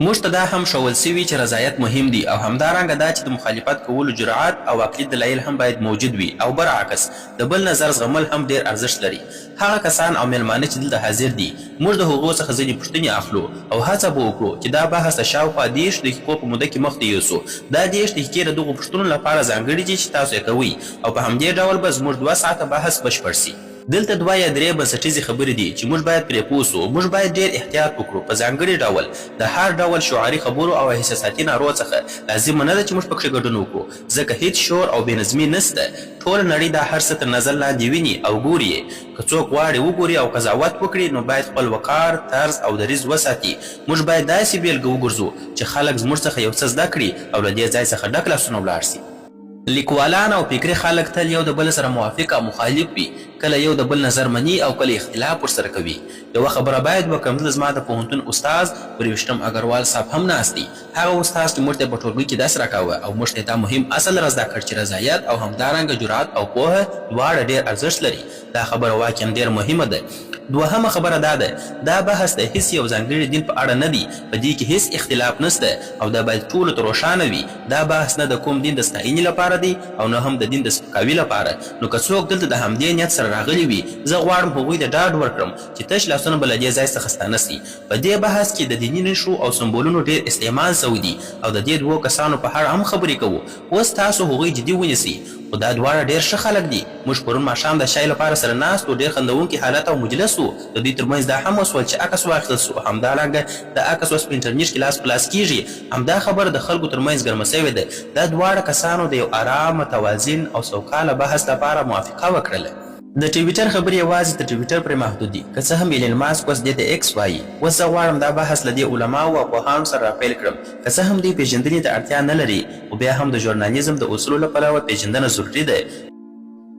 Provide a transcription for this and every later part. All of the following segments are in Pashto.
موږ ته دا هم ښوول سوي چې رضایت مهم دی او همدارنګه دا چې د مخالفت کولو جرأت او عقلي دلایل هم باید موجود وي او برعکس د بل نظر زغمل هم ډیر ارزښت لري. هغه کسان او میلمانه چې دلته حاضر دي موږ د هغو څخه ځینې پوښتنې اخلو او هڅه به وکړو چې دا بحث د شاوخوا 30 دقیقو په موده کې مخته یوسو. دا 30 دقیقې د دغو پوښتنو لپاره ځانګړي دي چې تاسو یې کوئ او په همدې ډول به زموږ 2 ساعته بحث بشپړ سي. دلته 2 یا 3 بنسټیزې خبرې دي چې موږ باید پرې پوه سو. موږ باید ډېر احتیاط وکړو په ځانګړي ډول د هر ډول شعاري خبرو او احساساتي نارو څخه. لازمه نه ده چې موږ پکښې ګډون وکړو ځکه هیڅ شور او بېنظمي نسته. ټوله نړۍ دا هر څه تر نظر لاندې ویني او ګوري یې. که څوک غواړي وګوري او قضاوت وکړي نو باید خپل وقار، طرز او دریځ وساتي. موږ باید داسې بیلګه وګرځو چې خلک زموږ څخه یو څه زده کړي او له دې ځای څخه ډک لاسونه ولاړ سي. لیکوالان او فکري خلک تل یو د بل سره موافق او مخالف وي، کله یو د بل نظر مني او کله اختلاف ورسره کوي. یوه خبره باید وکړم، دلته زما د پوهنتون استاد پرویشتم اګروال صاحب هم ناست دی. هغه استاد چې موږ ته په ټولګي کې داسې راکاوه او موږ ته دا مهم اصل را زده کړ چې رضایت او همدارنګه جرأت او پوهه دواړه ډېر ارزښت لري. دا خبره واقعا ډېر مهمه ده. دوهمه خبره دا ده، دا بحث د هیڅ یو ځانګړي دین په اړه نه دی. په دې کې هیڅ اختلاف نشته او دا باید ټولو ته روښانه وي. دا بحث نه د کوم دین د ستاینې لپاره دی او نه هم د دین د سپکاوي لپاره. نو که څوک دلته د همدې نیت سره راغلي وي، زه غواړم هغوی ته ډاډ ورکړم چې تش لاسونه به له دې ځای څخه ستانه سي. په دې بحث کې د دیني نښو او سمبولونو ډېر استعمال سوی دی او د دې 2 کسانو په اړه هم خبرې کوو. اوس تاسو هغوی جدي ونیسئ. خو دا دواړه ډېر ښه خلک دي. موږ پرون ماښام د شای لپاره سره ناست و، ډېر خندونکي حالت او مجلس و. د دوی ترمنځ دا هم وسول چې عکس واخیستل سو. همدارنګه د عکس اوس په انټرنیټ کې لاس په لاس کیږي. همدا خبره د خلکو ترمنځ ګرمه سوې ده. دا دواړه کسانو د یو ارام، متوازن او سوکاله بحث لپاره موافقه وکړله. د ټویټر خبرې یوازې د ټویټر پرې محدود دي، که څه هم ایلن ماسک اوس دې ته ایکس وایي. اوس زه غواړم دا بحث له دې علماو او پوهانو سره راپیل کړم. که څه هم دوی پیژندنې ته اړتیا نه لري، خو بیا هم د ژورنالیزم د اصولو له پلوه پیژندنه ضروري ده.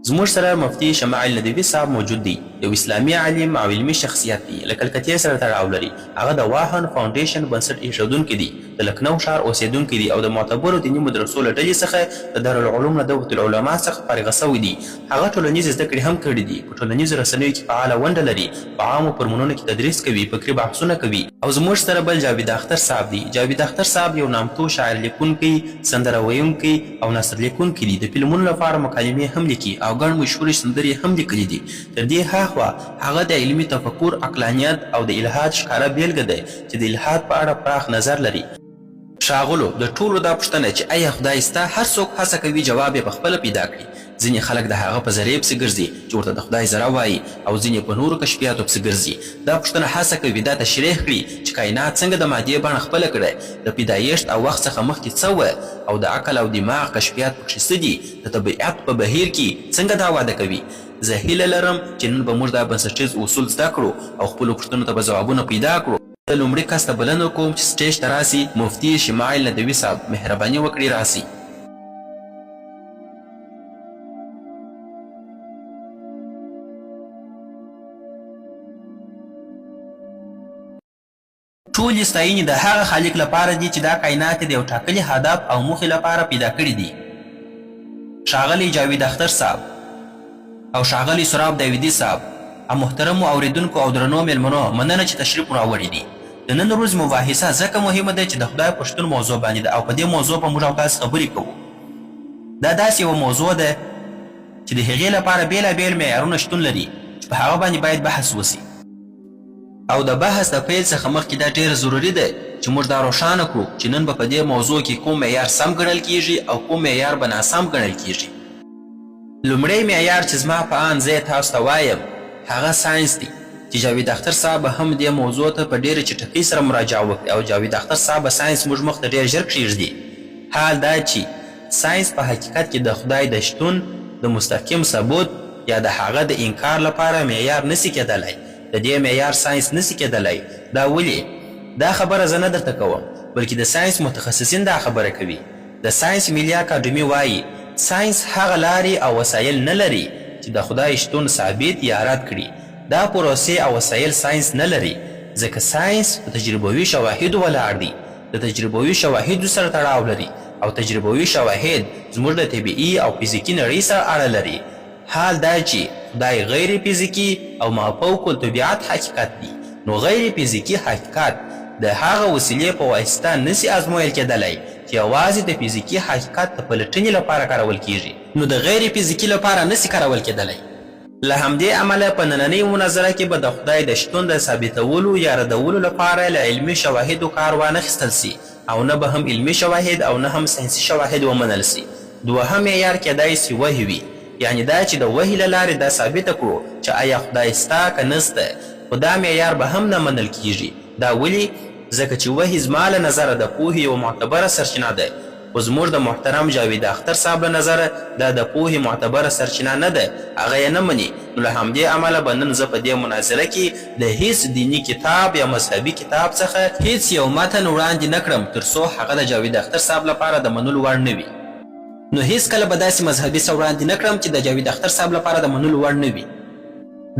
زموږ سره مفتي شمعل ندوي صاحب موجود دی، یو اسلامي عالم او علمي شخصیت دی. له کلکتې سره تړاو لري. هغه د واهن فاونډیشن بنسټ ایښودونکی دی، د لکنو ښار اوسېدونکی دی او د معتبرو دیني مدرسو له ډلې څخه د دارالعلوم له دولة العلماء څخه فارغه سوی دی. هغه ټولنیزې زده کړې هم کړي دي. په ټولنیزو رسنیو کې فعاله ونډه لري. په عامو فرمونونو کې تدریس کوي، فکري بحثونه کوي. او زموږ سره بل جاوید اختر صاحب دی. جاوید اختر صاحب یو نامتو شاعر لیکونکی، سندره ویونکی او نثر لیکونکی دی. د فلمونو لپاره مکالمې هم لیکي او ګڼ مشهورې سندرې هم لیکلي دي. تر دې هاخوا هغه د علمي تفکر، عقلانیت او د الحاد ښکاره بیلګه دی چې د الحاد په اړه پراخ نظر لري. ښاغلو، د ټولو دا پوښتنه چې آیا خدای سته، هر څوک هڅه کوي جواب یې پخپله پیدا کړي. ځینې خلک د هغه په ذریعې پسې ګرځي چې ورته د خدای ذره وایي او ځینې په نورو کشفیاتو پسې ګرځي. دا پوښتنه هڅه کوي دا تشریح کړي چې کائنات څنګه د مادې بڼه خپله کړې، د پیدایښت او وخت څخه مخکې څه وه او د عقل او دماغ کشفیات پکښې څه دي، د طبیعت په بهیر کې څنګه دا واده کوي. زه هیله لرم چې نن به موږ دا بنسټیز اصول زده کړو او خپلو پوښتنو ته به ځوابونه پیدا کړو. د لومړي کس ته بلنه کوم چې سټیج ته راسي مفتي شمعل ندوي صاحب. مهرباني وکړئ راسي. ټولې ستاینې د هغه خالق لپاره دي چې دا کائنات د یو ټاکلي هدف او موخې لپاره پیدا کړي دي. ښاغلی جاوید اختر صاحب او ښاغلی سراب داودي صاحب او محترمو اوریدونکو او درنو میلمنو، مننه چې تشریف مو راوړی دي. د نن ورځ مباحثه ځکه مهمه ده چې د خدای په شتون موضوع باندې ده او په دې موضوع به موږ او تاسو خبرې کوو. دا داسې یوه موضوع ده چې د هغې لپاره بېلابېل معیارونه شتون لري چې په هغه باندې باید بحث وسي. او د بحث د پیل څخه مخکې دا ډېر ضروري ده چې موږ دا روښانه کړو چې نن به په دې موضوع کې کوم معیار سم ګڼل کیږي او کوم معیار به ناسم ګڼل کیږي. لومړی معیار چې زما په آن زه تاسو ته وایم هغه ساینس دی چې جاوید اختر صاحب هم دې موضوع ته په ډېرې چټکۍ سره مراجعه وکړي او جاوید اختر صاحب ساینس موږ مخ ته ډېر ژر کښېږدي. حال دا چې ساینس په حقیقت کې د خدای د شتون د مستقیم ثبوت یا د هغه د انکار لپاره معیار نسي کېدلی. د دې معیار ساینس نسي کېدلی. دا ولې؟ دا خبره زه نه درته کوم بلکې د ساینس متخصصین دا خبره کوي. د ساینس ملي اکاډمي وایي ساینس هغه لارې او وسایل نه لري چې د خدای شتون ثابت یا رد کړي. دا پروسې او وسایل ساینس نه لري ځکه ساینس په تجربوي شواهدو ولاړ دی. د تجربوي شواهدو سره تړاو لري او تجربوي شواهد زموږ د طبیعي او فزیکي نړۍ سره اړه لري. حال دا چې خدای غیر فزیکي او ما فوق الطبیعت حقیقت دی، نو غیر فزیکي حقیقت د هغه وسیلې په واسطه نسي ازمویل کېدلی چې یوازې د فزیکي حقیقت د پلټنې لپاره کارول کیږي نو د غیر فزیکي لپاره نسي کارول کېدلی. له همدې امله په نننۍ مناظره کې به د خدای د شتون د ثابتولو یا ردولو لپاره له علمي شواهدو کار وانخیستل سي او نه به هم علمي شواهد او نه هم ساینسي شواهد ومنل سي. دوهم معیار کېدای سي وحی وي، یعنې دا چې د وحی له لارې دا ثابته کړو چې آیا خدای سته که نسته، خو دا معیار به هم نه منل کیږي. دا ولې؟ ځکه چې وحی زما له نظره د پوهې یوه معتبره سرچینه ده، خو زموږ د محترم جاوید اختر صاحب له نظره دا د پوهې معتبره سرچینه نه ده، هغه یې نه مني. نو له همدې امله به نن زه په دې مناظره کې د هیڅ دیني کتاب یا مذهبي کتاب څخه هیڅ یو متن وړاندې نه کړم تر څو هغه د جاوید اختر صاحب لپاره د منلو وړ نه وي. نو هیڅکله به داسې مذهبي څه وړاندې نه کړم چې د جاوید اختر صاحب لپاره د منلو وړ نه وي.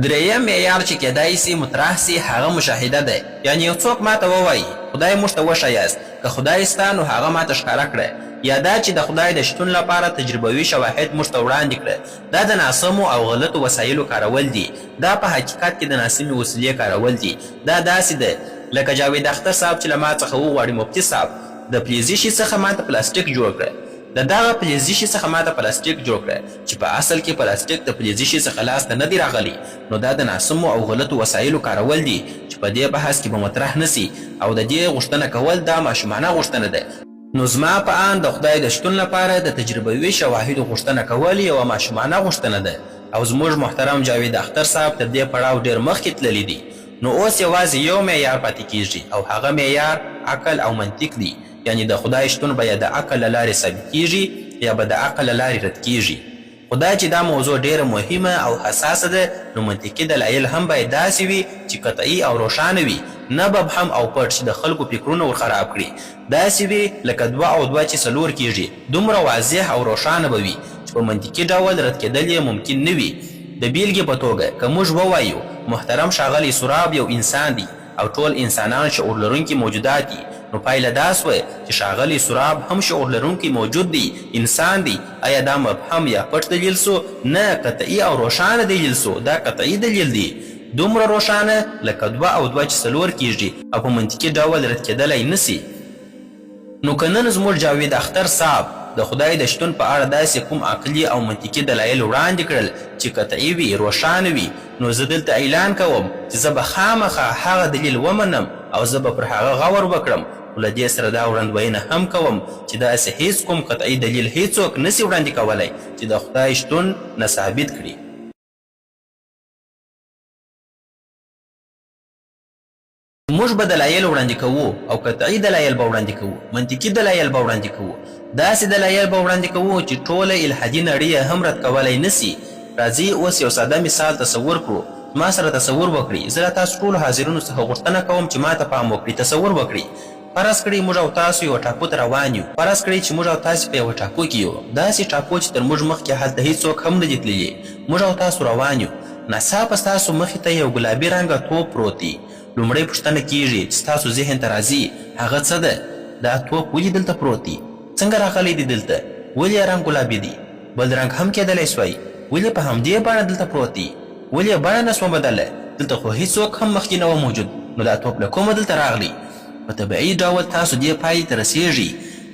دریم معیار چې کېدای سي مطرح سي هغه مشاهده ده، یعنې یو څوک ماته ووایي خدای موږ ته وښایاست، که خدای سته نو هغه ماته ښکاره کړه، یا دا چې د خدای د شتون لپاره تجربوي شواهد موږ ته وړاندې کړه. دا د ناسمو او غلطو وسایلو کارول دي، دا په حقیقت کې د ناسمې وسیلې کارول دي. دا داسې ده لکه جاوید اختر صاحب چې له ما څخه وغواړي مفتي صاحب د فلزي شي څخه ماته پلاستیک جوړ کړه، د دغه فلزي شي څخه ماته پلاستیک جوړ کړه چې په اصل کې پلاستیک د فلزي شي څخه لاسته نه دی راغلی. نو دا د ناسمو او غلطو وسایلو کارول دي چې په دې بحث کې به مطرح نسي، او د دې غوښتنه کول دا ماشومانه غوښتنه ده. نو زما په آن د خدای د شتون لپاره د تجربوي شواهدو غوښتنه کول یوه ماشومانه غوښتنه ده، او زموږ محترم جاوید اختر صاحب تر دې پړاو ډېر مخکې تللی دي. نو اوس یوازې یو معیار پاتې کیږي او هغه معیار عقل او منطق دی، یعنی د خدای شتون به یا د عقل له لارې ثابت کیږي یا به د عقل له لارې رد کیږي. خو دا چې دا موضوع ډیره مهمه او حساسه ده، نو منطقي دلایل هم باید داسې وي چې قطعي او روښانه وي، نه مبهم او پټ چې د خلکو فکرونه ور خراب کړي. داسې وي لکه 2 او 2 چې 4 کیږي، دومره واضح او روښانه به وي چې په منطقي ډول رد کېدل یې ممکن نه وي. د بیلګې په توګه که موږ ووایو محترم ښاغلی سراب یو انسان دی او ټول انسانان شعور لرونکي موجودات دي، نو پایله دا سوه چې ښاغلی سراب هم شعور لرونکی موجود دی، انسان دی. آیا دا مبهم یا پټ دلیل سو؟ نه، قطعي او روښانه دلیل سو. دا قطعي دلیل دی، دومره روښانه لکه 2 او 2 چې 4 کیږي او په منطقي ډول رد کېدلی نسي. نو که نن زموږ جاوید اختر صاحب د خدای د شتون په اړه داسې کوم عقلي او منطقي دلایل وړاندې کړل چې قطعي وي، روښانه وي، نو زه دلته اعلان کوم چې زه به خامخا هغه دلیل ومنم او زه به پر هغه غور وکړم. خو له دې سره دا وړاندوینه هم کوم چې داسې هیڅ کوم قطعي دلیل هیڅوک نسي وړاندې کولی چې د خدای شتون نه ثابت کړي. موږ به دلایل وړاندې کوو او قطعي دلایل به وړاندې کوو، منطقي دلایل به وړاندې کوو، داسې دلایل به وړاندې کوو چې ټوله الحادي نړۍ هم رد کولی نسي. راځئ اوس یو ساده مثال تصور کړو. ما سره تصور وکړئ، زه له تاسو ټولو حاضرینو څخه غوښتنه کوم چې ما ته پام وکړئ. تصور وکړئ فرض کړئ موږ او تاسو یو ټاپو ته روان یو. فرض کړئ چې موږ او تاسو په یوه ټاپو کې یو، داسې ټاپو چې تر موږ مخکې هلته هیڅوک هم نه دي تللي. موږ او تاسو روان یو، ناڅاپه ستاسو مخې ته یو ګلابي رنګه توپ پروت دی. لومړی پوښتنه کیږي چې ستاسو ذهن ته راځي هغه څه ده؟ دا توپ ولې دلته پروت دی؟ څنګه راغلی دی دلته؟ ولې رنګ ګلابي دی؟ بل رنګ هم کېدلی سوی، ولې په همدې بڼه دلته پروت دی؟ ولې بڼه نه سوه بدله؟ دلته خو هیڅوک هم مخکې نه و موجود، نو دا توپ له کومه دلته راغلی؟ په طبیعي ډول تاسو دې پایلې ته رسیږئ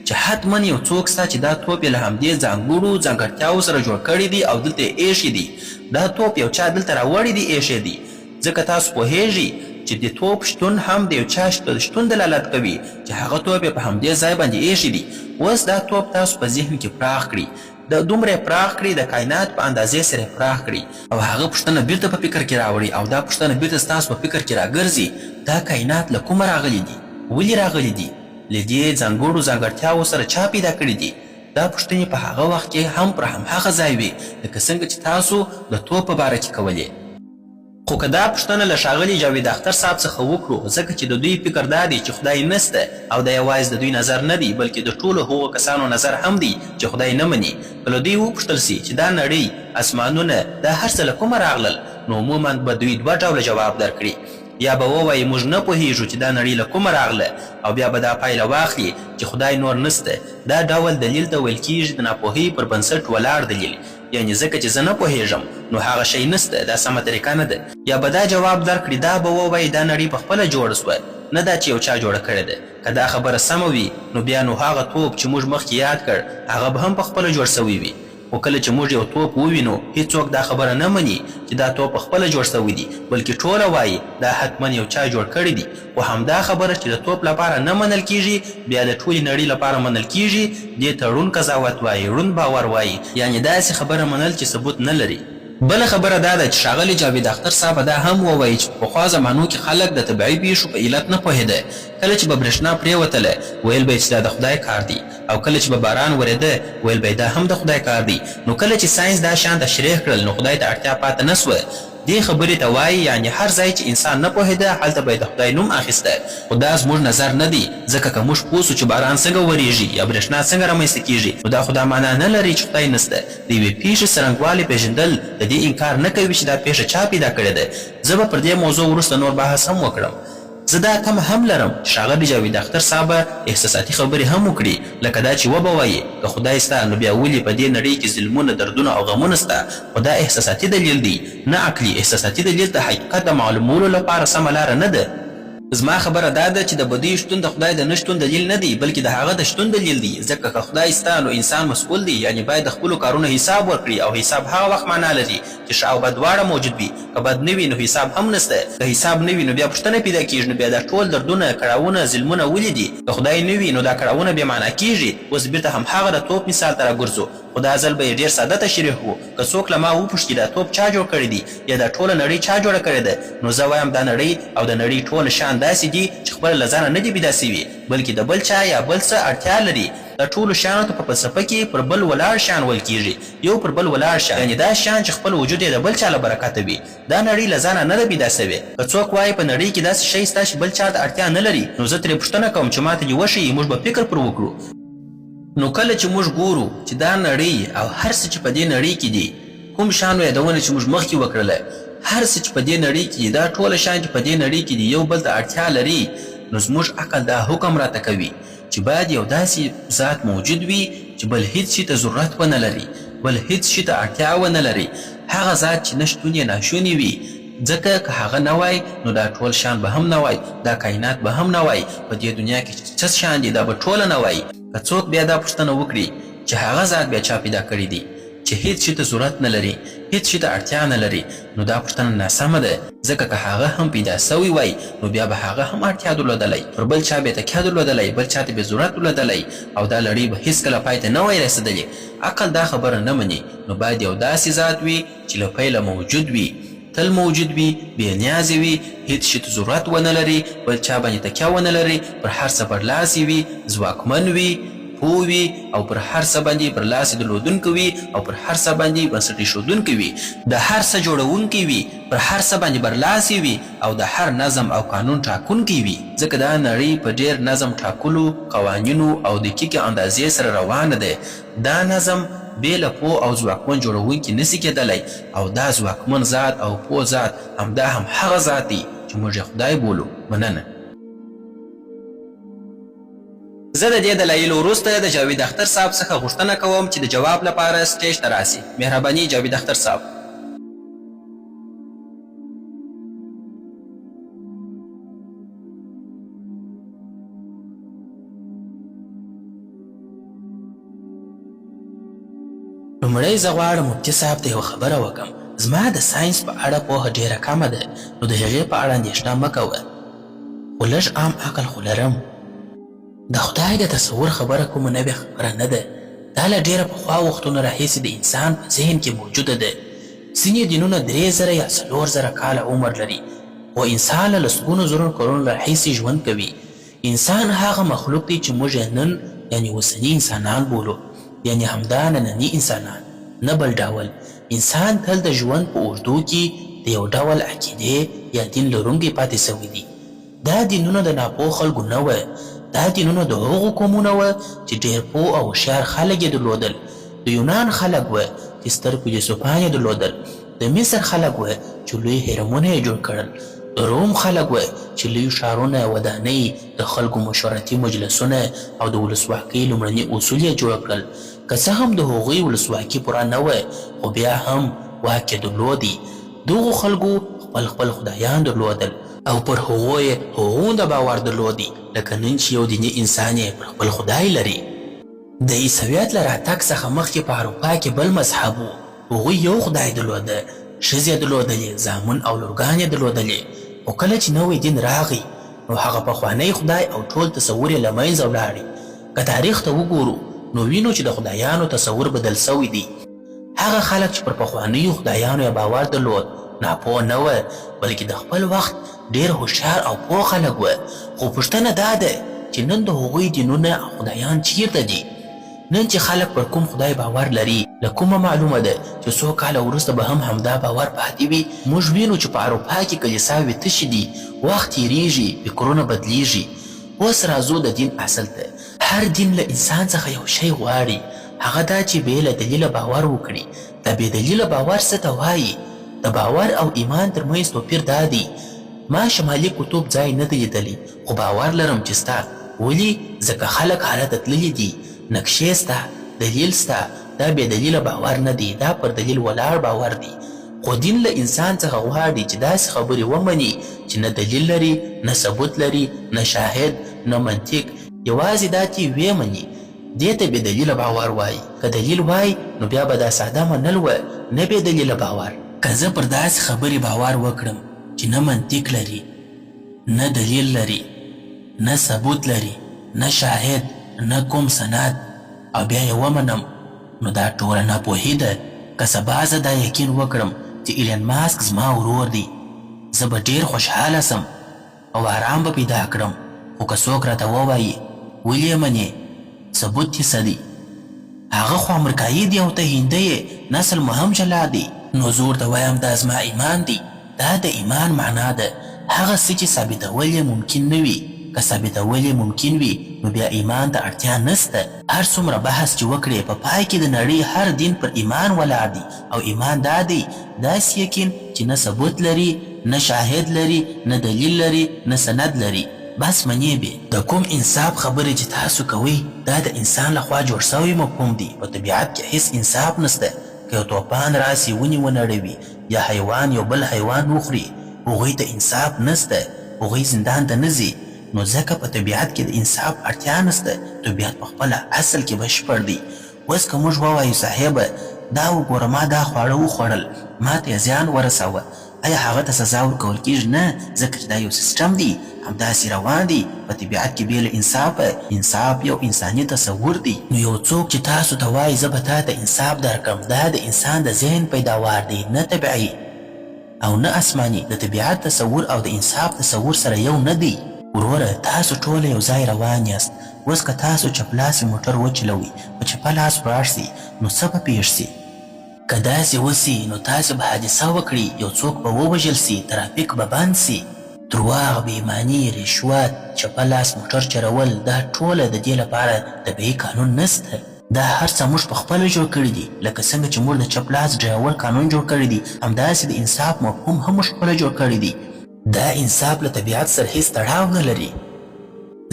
چې حتما یو څوک سته چې دا توپ یې له همدې ځانګړو ځانګړتیاوو سره جوړ کړی دی او دلته یې ایښی دی. دا توپ یو چا دلته راوړی دی، ایښی دی. ځکه تاسو پوهیږئ چې د توپ شتون هم د یو چا شتون دلالت کوي چې هغه توپ یې په همدې ځای باندې ایښی دی. اوس دا توپ تاسو په ذهن کې پراخ کړي، د دومره پراخ کړي د کائنات په اندازې سره پراخ کړي، او هغه پوښتنه بیرته په فکر کې راوړي، او دا پوښتنه بیرته ستاسو په فکر کې راګرځي دا کائنات له کومه راغلي دي؟ ولې راغلي دي؟ له دې ځانګړو ځانګړتیاوو سره چا پیدا کړي دي؟ دا پوښتنې په هغه وخت کې هم پر همهغه ځای وي لکه څنګه چې تاسو د توپ په باره کې کولې. خو که دا پوښتنه له ښاغلي جاوید اختر صاحب څخه وکړو، ځکه چې د دوی فکر دا دی چې خدای نسته، او دا یوازې د دوی نظر نه دی بلکې د ټولو هغو کسانو نظر هم دی چې خدای نه مني. که له دوی وپوښتل سي چې دا نړۍ، اسمانونه، دا هر څه له کومه راغلل، نو عموما به دوی 2 ډوله جواب درکړي. یا به ووایي موږ نه پوهیږو چې دا نړۍ له کومه راغله، او بیا به دا پایله واخلي چې خدای نور نسته. دا ډول دلیل ته ویل کیږي د ناپوهۍ پر بنسټ ولاړ دلیل، یعنې ځکه چې زه نه پوهیږم نو هغه شی نسته، دا سمه طریقه نه ده. یا به دا جواب درکړي، دا به ووایي دا نړۍ په خپله جوړه سوه، نه دا چې یو چا جوړه کړې ده. که دا خبره سمه وي نو بیا نو هغه توپ چې موږ مخکې یاد کړ هغه به هم پخپله جوړ سوی وي. خو کله چې موږ یو توپ ووینو هیڅوک دا خبره نه مني چې دا توپ پخپله جوړ سوی دی، بلکې ټوله وایي دا حتما یو چا جوړ کړی دی. خو همدا خبره چې د توپ لپاره نه منل کیږي بیا د ټولې نړۍ لپاره منل کیږي، دې ته ړوند قضاوت وایي، ړوند باور وایي، یعنې داسې خبره منل چې ثبوت نه لري. بله خبره دا ده چې ښاغلي جاوید اختر صاحب دا هم ووایي چې په پخوا زمانو کې خلک د طبیعي پیښو په علت نه پوهېده. کله چې به برېښنا پرېوتله ویل به یې چې دا د خدای کار دی، او کله چې به باران ورېده ویل به یې دا هم د خدای کار دی. نو کله چې ساینس دا شیان تشریح کړل نو خدای ته اړتیا پاته نه سوه. دې خبرې ته وایي یعنې هر ځای چې انسان نه پوهېده هلته به یې د خدای نوم اخیسته. خو دا زموږ نظر نه دی، ځکه که موږ پوه سو چې باران څنګه ورېږي یا برېښنا څنګه رامنځته کېږي نو دا خو دا معنا نه لري چې خدای نسته. د یوې پیښې څرنګوالی پېژندل د دې انکار نه کوي چې دا پیښه چا پیدا کړې ده. زه به پر دې موضوع وروسته نور بحث هم وکړم. زه دا تمه هم لرم چې ښاغلي جاوید اختر صاحب احساساتي خبرې هم وکړي، لکه دا چې وبه وایي که خدای سته نو بیا ولې په دې نړۍ کې ظلمونه، دردونه او غمونه سته. خو دا احساساتي دلیل دی، نه عقلي. احساساتي دلیل د حقیقت د معلومولو لپاره سمه لاره نه ده. زما خبره دا ده چې د بدۍ شتون د خدای د نه شتون دلیل نه دی، بلکې د هغه د شتون دلیل دی. ځکه که خدای سته نو انسان مسؤل دی، یعنې باید د خپلو کارونو حساب ورکړي، او حساب هغه وخت معنا لري چې ښه او بد دواړه موجود وي. که بد نه وي نو حساب هم نسته، که حساب نه وي نو بیا پوښتنه پیدا کېږي نو بیا دا ټول دردونه، کړاوونه، ظلمونه ولې دي؟ که خدای نه وي نو دا کړاوونه بې معنا کېږي. اوس بېرته همهغه د توپ مثال ته راګرځو، خو دا ځل به یې ډېر ساده تشریح و. که څوک له ما وپوښتي دا توپ چا جوړ کړی دی یا دا ټوله نړۍ چا جوړه کړې ده، نو زه وایم دا نړۍ او د نړۍ ټول شیان داسې دي چې خپله له ځانه نه دي پیدا سوي، بلکې د بل چا یا بل څه اړتیا لري. د ټولو شیانو ته په فلسفه کې پر بل ولاړ شیان ویل کېږي، یو پر بل ولاړ شیان، یعنې دا شیان چې خپل وجود یې د بل چا له برکته وي. دا نړۍ له ځانه نه ده پیدا سوې. که څوک وایي په نړۍ کې داسې شی سته چې بل چا ته اړتیا نه لري، نو زه ترې پوښتنه کوم چې ما ته دې وښیي، موږ به فکر پر وکړو. نو کله چې موږ ګورو چې دا نړۍ او هر څه چې په دې نړۍ کې دي، کوم شیانو یادونه چې موږ مخکې وکړله، هر څه چې په دې نړۍ کې دي، دا ټوله شیان چې په دې نړۍ کې دي یو بل ته اړتیا لري، نو زموږ عقل دا حکم راته کوي چې باید یو داسې ذات موجود وي چې بل هیڅ شي ته ضرورت ونه لري، بل هیڅ شي ته اړتیا ونه لري. هغه ذات چې نه شتون یې ناشونی وي، ځکه که هغه نه وای نو دا ټول شیان به هم نه وای، دا کائنات به هم نه وای، په دې دنیا کې چې څه شیان دي دا به ټوله نه وای. که څوک بیا دا پوښتنه وکړي چې هغه ذات بیا چا پیدا کړی دی چې هیڅ شي ته ضرورت نه لري، هیڅ شي ته اړتیا نه لري، نو دا پوښتنه ناسمه ده. ځکه که هغه هم پیدا سوی وای نو بیا به هغه هم اړتیا درلودلی، پر بل چا به تکیه درلودلی، بل چا ته به ضرورت درلودلی، او دا لړۍ به هیڅکله پای ته نه وای رسېدلې. عقل دا خبره نه مني. نو باید یو داسې ذات وي چې له پیله موجود وي، تل موجود وي، بې نیازې وي، هیڅ شي ته ضرورت ونه لري، بل چا باندې تکیه ونه لري، پر هر څه برلاسې وي، ځواکمن وي، پوه وي، او پر هر څه باندې برلاسې درلودونکی وي، او پر هر څه باندې بنسټ ایښودونکی وي، د هر څه جوړونکی وي، پر هر څه باندې برلاسې وي، او د هر نظم او قانون ټاکونکی وي. ځکه دا نړۍ په ډېر نظم ټاکلو، قوانینو او دقیقې اندازې سره روانه ده. دا نظم بې له پوه او ځواکمن جوړونکي نسي کېدلی، او دا ځواکمن ذات او پوه ذات همدا هم هغه ذات دی چې موږ یې خدای بولو. مننه. زه د دې دلایلو وروسته د جاوید اختر صاحب څخه غوښتنه کوم چې د جواب لپاره سټیج ته راسي. مهرباني جاوید اختر صاحب. لومړی زه غواړم مفتي صاحب ته یوه خبره وکړم. زما د ساینس په اړه پوهه ډېره کمه ده، نو د هغې په اړه اندېښنه مه کوه، خو لږ عام عقل خو لرم. د خدای د تصور خبره کومه نوې خبره نه ده. دا له ډېره پخوا وختونو راهیسې د انسان په ذهن کې موجوده ده. ځینې دینونه 3000 یا 4000 کاله عمر لري، خو انسان له لسګونو زرو کلونو راهیسې ژوند کوي. انسان هغه مخلوق دی چې موږ یې نن یعنې اوسني انسانان بولو، یعنې همدا ننني انسانان، نه بل ډول. انسان تل د ژوند په اوږدو کې د یو ډول عقیدې یا دین لرونکی پاتې سوی دی. دا دینونه د ناپوه خلکو نه وه، دا دینونه د هغو قومونه وه چې ډېر پوه او هوښیار خلک یې درلودل. د یونان خلک وه چې ستر فیلسوفان یې درلودل، د مصر خلک وه چې لوی هرمونه یې جوړ کړل، د روم خلک وه چې لوی ښارونه، ودانۍ، د خلکو مشورتي مجلسونه او د ولسواکۍ لومړني اصول یې جوړ کړل. که څه هم د هغوی ولسواکي پوره نه وه، خو بیا هم واک یې درلودی. دغو خلکو خپل خدایان درلودل، او پر هغو یې هغومره باور درلودی لکه نن چې یو دیني انسان یې پر خپل خدای لري. د عیسویت له راتګ څخه مخکې په اروپا کې بل مذهب و. هغوی یو خدای درلوده، ښځې یې درلودلې، زامن او لورګان یې درلودلې. خو کله چې نوی دین راغی نو هغه پخوانی خدای او ټول تصور یې له منځه ولاړې. که تاریخ ته وګورو نو وینو چې د خدایانو تصور بدل سوی دی. هغه خلک چې پر پخوانیو خدایانو یې باور درلود ناپوه نه وه، بلکې د خپل وخت ډېر هوښیار او پوه خلک وه. خو پوښتنه دا ده چې نن د هغوی دینونه او خدایان چیرته دي؟ نن چې خلک پر کوم خدای باور لري له کومه معلومه ده چې څو کاله وروسته به هم همدا باور پاتې وي؟ موږ وینو چې په اروپا کې کلیساوې تشې دي، وخت تېرېږي، فکرونه بدلیږي. اوس راځو د دین اصل ته. هر دین له انسان څخه یو شی غواړي، هغه دا چې بې له دلیله باور وکړي. د بې دلیله باور څه ته وایي؟ د باور او ایمان ترمنځ توپیر دا دی. ما شمالي قطب ځای نه دی لیدلی، خو باور لرم چې ستا. ولې؟ ځکه خلک هلته تللي دي، نقشې سته، دلیل سته. دا بې دلیله باور نه دی، دا پر دلیل ولاړ باور دی. خو دین له انسان څخه غواړي چې داسې خبرې ومني چې نه دلیل لري، نه ثبوت لري، نه شاهد، نه منطق، یوازې دا چې ویې مني. دې ته بې دلیله باور وایي. که دلیل وای نو بیا به دا ساده منل وه، نه بې دلیله باور. که زه پر داسې خبرې باور وکړم چې نه منطق لري، نه دلیل لري، نه ثبوت لري، نه شاهد، نه کوم سند، او بیا یې ومنم، نو دا ټوله ناپوهي ده. که سبا زه دا یقین وکړم چې ایلن ماسک زما ورور دی، زه به ډېر خوشحاله سم او آرام به پیدا کړم. خو که څوک راته ووایي ولې یې منې، ثبوت یې څه دی؟ هغه خو امریکایي دی او ته هندی یې، نسل مو هم جلا دی. نو زه ورته وایم دا زما ایمان دی. دا د ایمان معنا ده هغه څه چې ثابتول یې ممکن نه وي. که ثابتول یې ممکن وي نو بیا ایمان ته اړتیا نسته. هر څومره بحث چې وکړې په پای کې د نړۍ هر دین پر ایمان ولاړ دی، او ایمان دا دی داسې یقین چې نه ثبوت لري، نه شاهد لري، نه دلیل لري، نه سند لري، بس منې به. د کوم انصاف خبرې چې تاسو کوئ دا د انسان لخوا جوړ سوی مفهوم دی. په طبیعت کې هیڅ انصاف نسته. که یو توپان راسي ونې ونړوي یا حیوان یو بل حیوان وخوري، هغوی ته انصاف نسته، هغوی زندان ته نه ځي. نو ځکه په طبیعت کې د انصاف اړتیا نسته. طبیعت په خپله اصل کې بشپړ دی. اوس که موږ ووایو صاحبه دا وګوره ما دا خواړه وخوړل، ما ته یې زیان ورسوه، آیا هغه ته سزا ورکول کېږي؟ نه، ځکه چې دا یو سیسټم دی، همداسې روان دی. په طبیعت کې بې له انصافه، انصاف یو انساني تصور دی. نو یو څوک چې تاسو ته وایي زه به تا ته انصاف درکړم، دا د انسان د ذهن پیداوار دی، نه طبیعي او نه آسماني. د طبیعت تصور او د انصاف تصور سره یو نه دی. وروره تاسو ټوله یو ځای روان یاست. اوس که تاسو چپلاسې موټر وچلوئ، په چپه لاس ولاړ سئ، نو څه به پېښ سي؟ که داسې وسي نو تاسې به حادثه وکړي، یو څوک به ووژل سي، ترافیک به بند سي. درواغ، بېایماني، رشوت، چپه لاس موټر چلول، دا ټوله د دې لپاره طبیعي قانون نسته. دا هر څه موږ پخپله جوړ کړي دي. لکه څنګه چې موږ د چپ لاس ډرایور قانون جوړ کړی دی، همداسې د انصاف مفهوم هم موږ خپله جوړ کړی دی. دا انصاف له طبیعت سره هیڅ تړاو نه لري.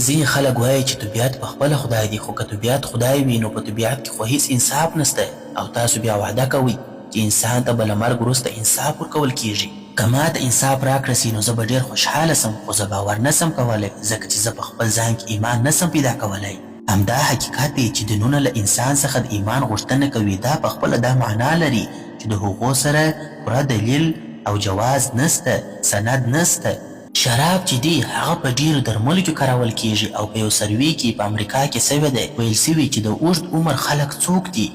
ځینې خلک وایي چې طبیعت په خپله خدای دی، خو که طبیعت خدای وي نو په طبیعت کې خو هیڅ انصاف نسته. او تاسو بیا وعده کوئ چې انسان ته به له مرګ وروسته انصاف ورکول کیږي. که ما ته انصاف راکړه سي نو زه به ډېر خوشحاله سم، خو زه باور نسم کولی، ځکه چې زه په خپل ځان کې ایمان نسم پیدا کولی. همدا حقیقت دی چې دینونه له انسان څخه د ایمان غوښتنه کوي. دا په خپله دا معنا لري چې د هغو سره پوره دلیل او جواز نسته، سند نسته. شراب چې دی هغه په ډیرو درملو کې کارول کیږي، او په یو سروي کې په امریکا کې سوی دی ویل سوي چې د اوږد عمر خلک څوک دي.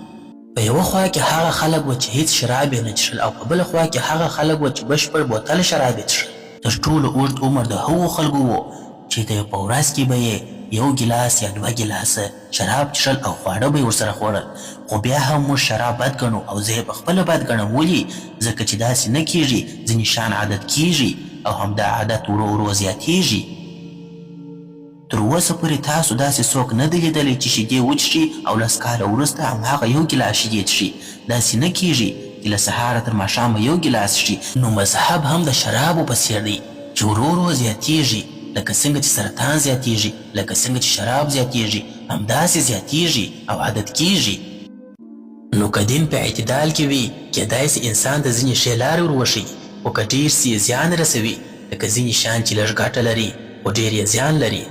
په یوه خوا کې هغه خلک و چې هیڅ شراب یې نه څښل، او په بله خوا کې هغه خلک و چې بشپړ بوتل شراب یې څښل. تر ټولو اوږد عمر د هغو خلکو و چې د په ورځ کې به یې یو ګیلاس یا 2 ګیلاسه شراب څښل او خواړه به یې ورسره خوړل. خو بیا هم موږ شراب بد ګڼو، او زه یې پخپله بد ګڼم. ولې؟ ځکه چې داسې نه کیږي. ځینې شیان عادت کیږي او همدا عادت ورو ورو زیاتیږي. تر اوسه پورې تاسو داسې څوک نه دی لیدلی چې شیدې وڅښي او 10 کاله وروسته هماغه یو ګیلاس شیدې څښي. داسې نه کیږي چې له سهاره تر ماښامه یو ګیلاس څښي. نو مذهب هم د شرابو په څېر دی چې ورو ورو زیاتیږي. لکه څنګه چې سرطان زیاتیږي، لکه څنګه چې شراب زیاتیږي، همداسې زیاتیږي او عادت کیږي. نو که دین په اعتدال کې وي، کیدای سي انسان د ځینې ښې لارې ور وښیي، خو که ډېر سي زیان رسوي. لکه ځینې شیان چې لږ ګټه لري خو ډېر یې زیان لري.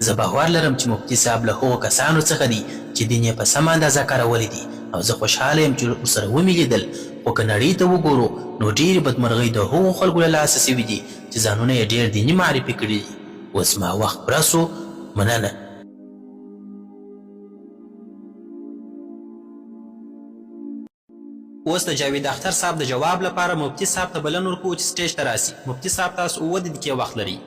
زه باور لرم چې مفتي صاحب له هغو کسانو څخه دی چې دین یې په سمه اندازه کارولی دی او زه خوشحاله یم چې ورسره ومې لیدل. خو که نړۍ ته وګورو نو ډېرې بدمرغۍ د هغو خلکو له لاسه سوي دي چې ځانونه یې ډېر دیني معرفي کړي دي. اوس ما وخت پوره سو. مننه. اوس د جاوید اختر صاحب د جواب لپاره مفتي صاحب ته بلنه ورکوو چې سټیج ته راسي. مفتي صاحب تاسو 7 دقیقې وخت لري.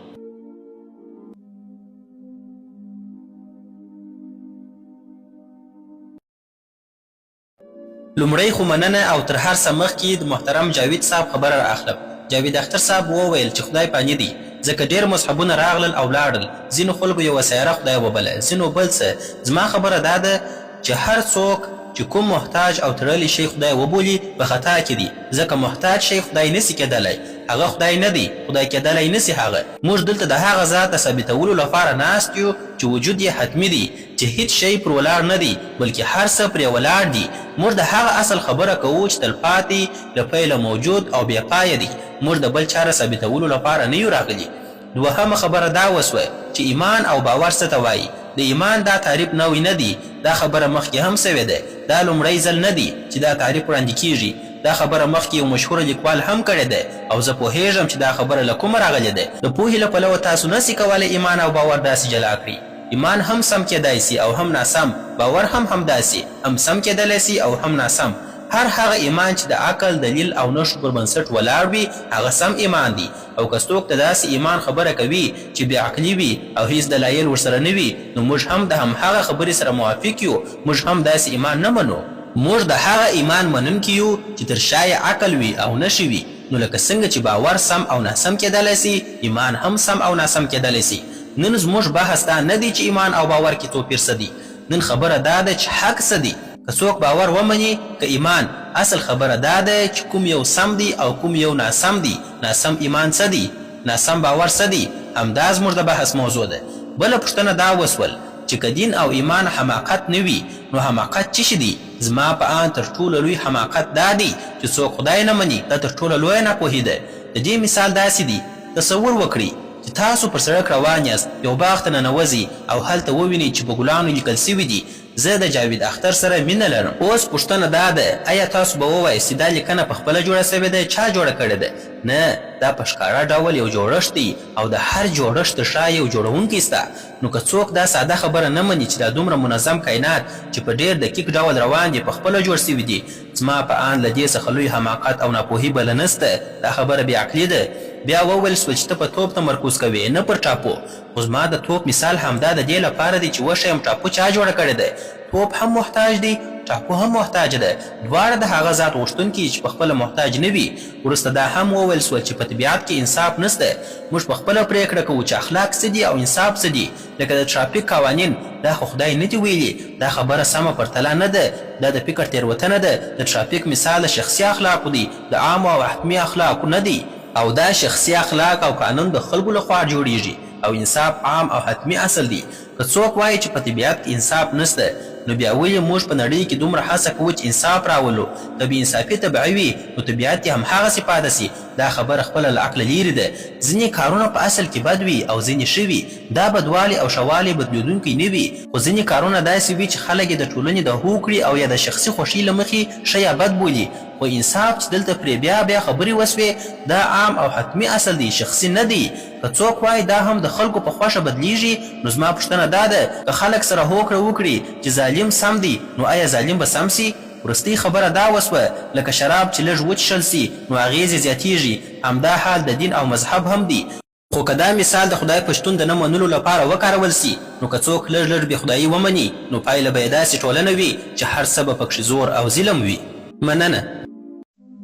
لومړی خو مننه او تر هر څه مخکې د محترم جاوید صاحب خبره را اخلم. جاوید اختر صاحب وویل چې خدای پانی دی ځکه ډېر مذهبونه راغلل او لاړل. ځینو خلکو یوه سیاره خدای وبله، ځینو بل څه. زما خبره دا ده چې هر څوک چې کوم محتاج او تړلی شی خدای وبولي په خطا کې دي، ځکه محتاج شی خدای نسي کېدلی، هغه خدای نه دی، خدای کېدلی نسي هغه. موږ دلته د هغه ذات د ثابتولو لپاره ناست یو چې وجود یې حتمي دی، چې هیڅ شی پر ولاړ نه دی بلکې هر څه پرې ولاړ دي. موږ د هغه اصل خبره کوو چې تلپاتې له پیله موجود او بې پایه دی. موږ د بل چاره ثابتولو لپاره نه یو راغلي. دوهمه خبره دا وسوه چې ایمان او باور څه ته وایي. د ایمان دا تعریف نوی نه دی، دا خبره مخکې هم سوې ده. دا لومړی ځل نه دی چې دا تعریف وړاندې کیږي. دا خبره مخکې یو مشهوره لیکوال هم کړې ده او زه پوهیږم چې دا خبره له کومه راغلې ده. د پوهې له پلوه تاسو نسي کولی ایمان او باور داسې جلا کړي. ایمان هم سم کېدای سي او هم ناسم، باور هم همداسې هم سم کېدلی سي او هم ناسم. هر هغه ایمان چې د عقل، دلیل او نښو پر بنسټ ولاړ وي هغه سم ایمان دی. او که څوک د داسې ایمان خبره کوي چې بې عقلي وي او هیڅ دلایل ورسره نه وي نو موږ هم د همهغه خبرې سره موافق یو. موږ هم داسې ایمان نه منو. موږ د هغه ایمان منونکي یو چې تر شا یې عقل وي او نښې وي. نو لکه څنګه چې باور سم او ناسم کېدلی سي، ایمان هم سم او ناسم کېدلی سي. نن زموږ بحث دا نه دی چې ایمان او باور کې توپیر څه دی. نن خبره دا ده چې حق څه دی. که څوک باور ومني که ایمان، اصل خبره دا ده چې کوم یو سم دی او کوم یو ناسم دی. ناسم ایمان څه دی؟ ناسم باور څه دی؟ همدا زموږ د بحث موضوع ده. بله پوښتنه دا وسول چې که دین او ایمان حماقت نه وي نو حماقت څه شي دی؟ زما په آن تر ټولو لوی حماقت دا دی چې څوک خدای نه مني. دا تر ټولو لویه ناپوهي ده. د دې مثال داسې دی، تصور وکړئ چې تاسو پر سړک روان یاست، یو باغ ته ننوځئ او هلته ووینئ چې په ګلانو لیکل سوي دي زه د جاوید اختر سره مینه لرم. اوس پوښتنه دا ده آیا تاسو به ووایئ چې دا لیکنه په خپله جوړه سوې ده؟ چا جوړه کړې ده؟ نه، دا په ښکاره ډول یو جوړښت دی او د هر جوړښت د شا یو جوړونکی سته. نو که څوک دا ساده خبره نه مني چې دا دومره منظم کائنات چې په ډېر دقیق ډول روان دي په خپله جوړ سوي دي، زما په آن له دې څخه لوی حماقت او ناپوهي بله نسته. دا خبره بېعقلي ده. بیا وویل سول چې ته په توپ تمرکز کوې نه پر ټاپو. خو زما د توپ مثال همدا د دې لپاره دی چې وښیم ټاپو چا جوړه کړې ده. توپ هم محتاج دی، ټاپو هم محتاج ده. دواړه د هغه ذات غوښتونکي چې په خپله محتاج نه وي. وروسته دا هم وویل سول چې په طبیعت کې انصاف نسته. موږ په خپله پرېکړه کوو چې اخلاق څه دي او انصاف څه دي. لکه د ټرافیک قوانین، دا خو خدای نه دي ویلي. دا خبره سمه پرتله نه ده، دا د فکر تېروتنه ده. د ټرافیک مثال د شخصي اخلاقو دی، د عامو او حتمي اخلاقو نه دی. او دا شخصي اخلاق او قانون د خلکو لخوا جوړیږي او انصاف عام او حتمي اصل دی. که څوک وایي چې په طبیعت کې انصاف نسته نو بیا ولې موږ په نړۍ کې دومره هڅه کوو چې انصاف راولو؟ که بې انصافي طبیعي وي نو طبیعت یې همهغسې پاته سي. دا خبره خپله له عقله لیرې ده. ځینې کارونه په اصل کې بد وي او ځینې ښه وي. دا بدوالی او ښهوالی بدلېدونکی نه وي. خو ځینې کارونه داسې وي چې خلک یې د ټولنې د هوکړې او یا د شخصي خوښۍ له مخې ښه یا بد بولي. خو انصاف چې دلته پرې بیا بیا خبرې وسوې دا عام او حتمي اصل دی، شخصي نه دی. که څوک وایي دا هم د خلکو په خوښه بدلیږي نو زما پوښتنه دا ده که خلک سره هوکړه وکړي چې ظالم سم دی نو آیا ظالم به سم سي؟ وروستۍ خبره دا وسوه لکه شراب چې لږ وڅښل سي نو اغېز یې زیاتیږي. همدا حال د دین او مذهب هم دی. خو که دا مثال د خدای په شتون د نه منلو لپاره وکارول سي نو که څوک لږ لږ بې خدایي ومني نو پایله به یې داسې ټولنه وي چې هر څه به پکښې زور او ظلم وي. مننه.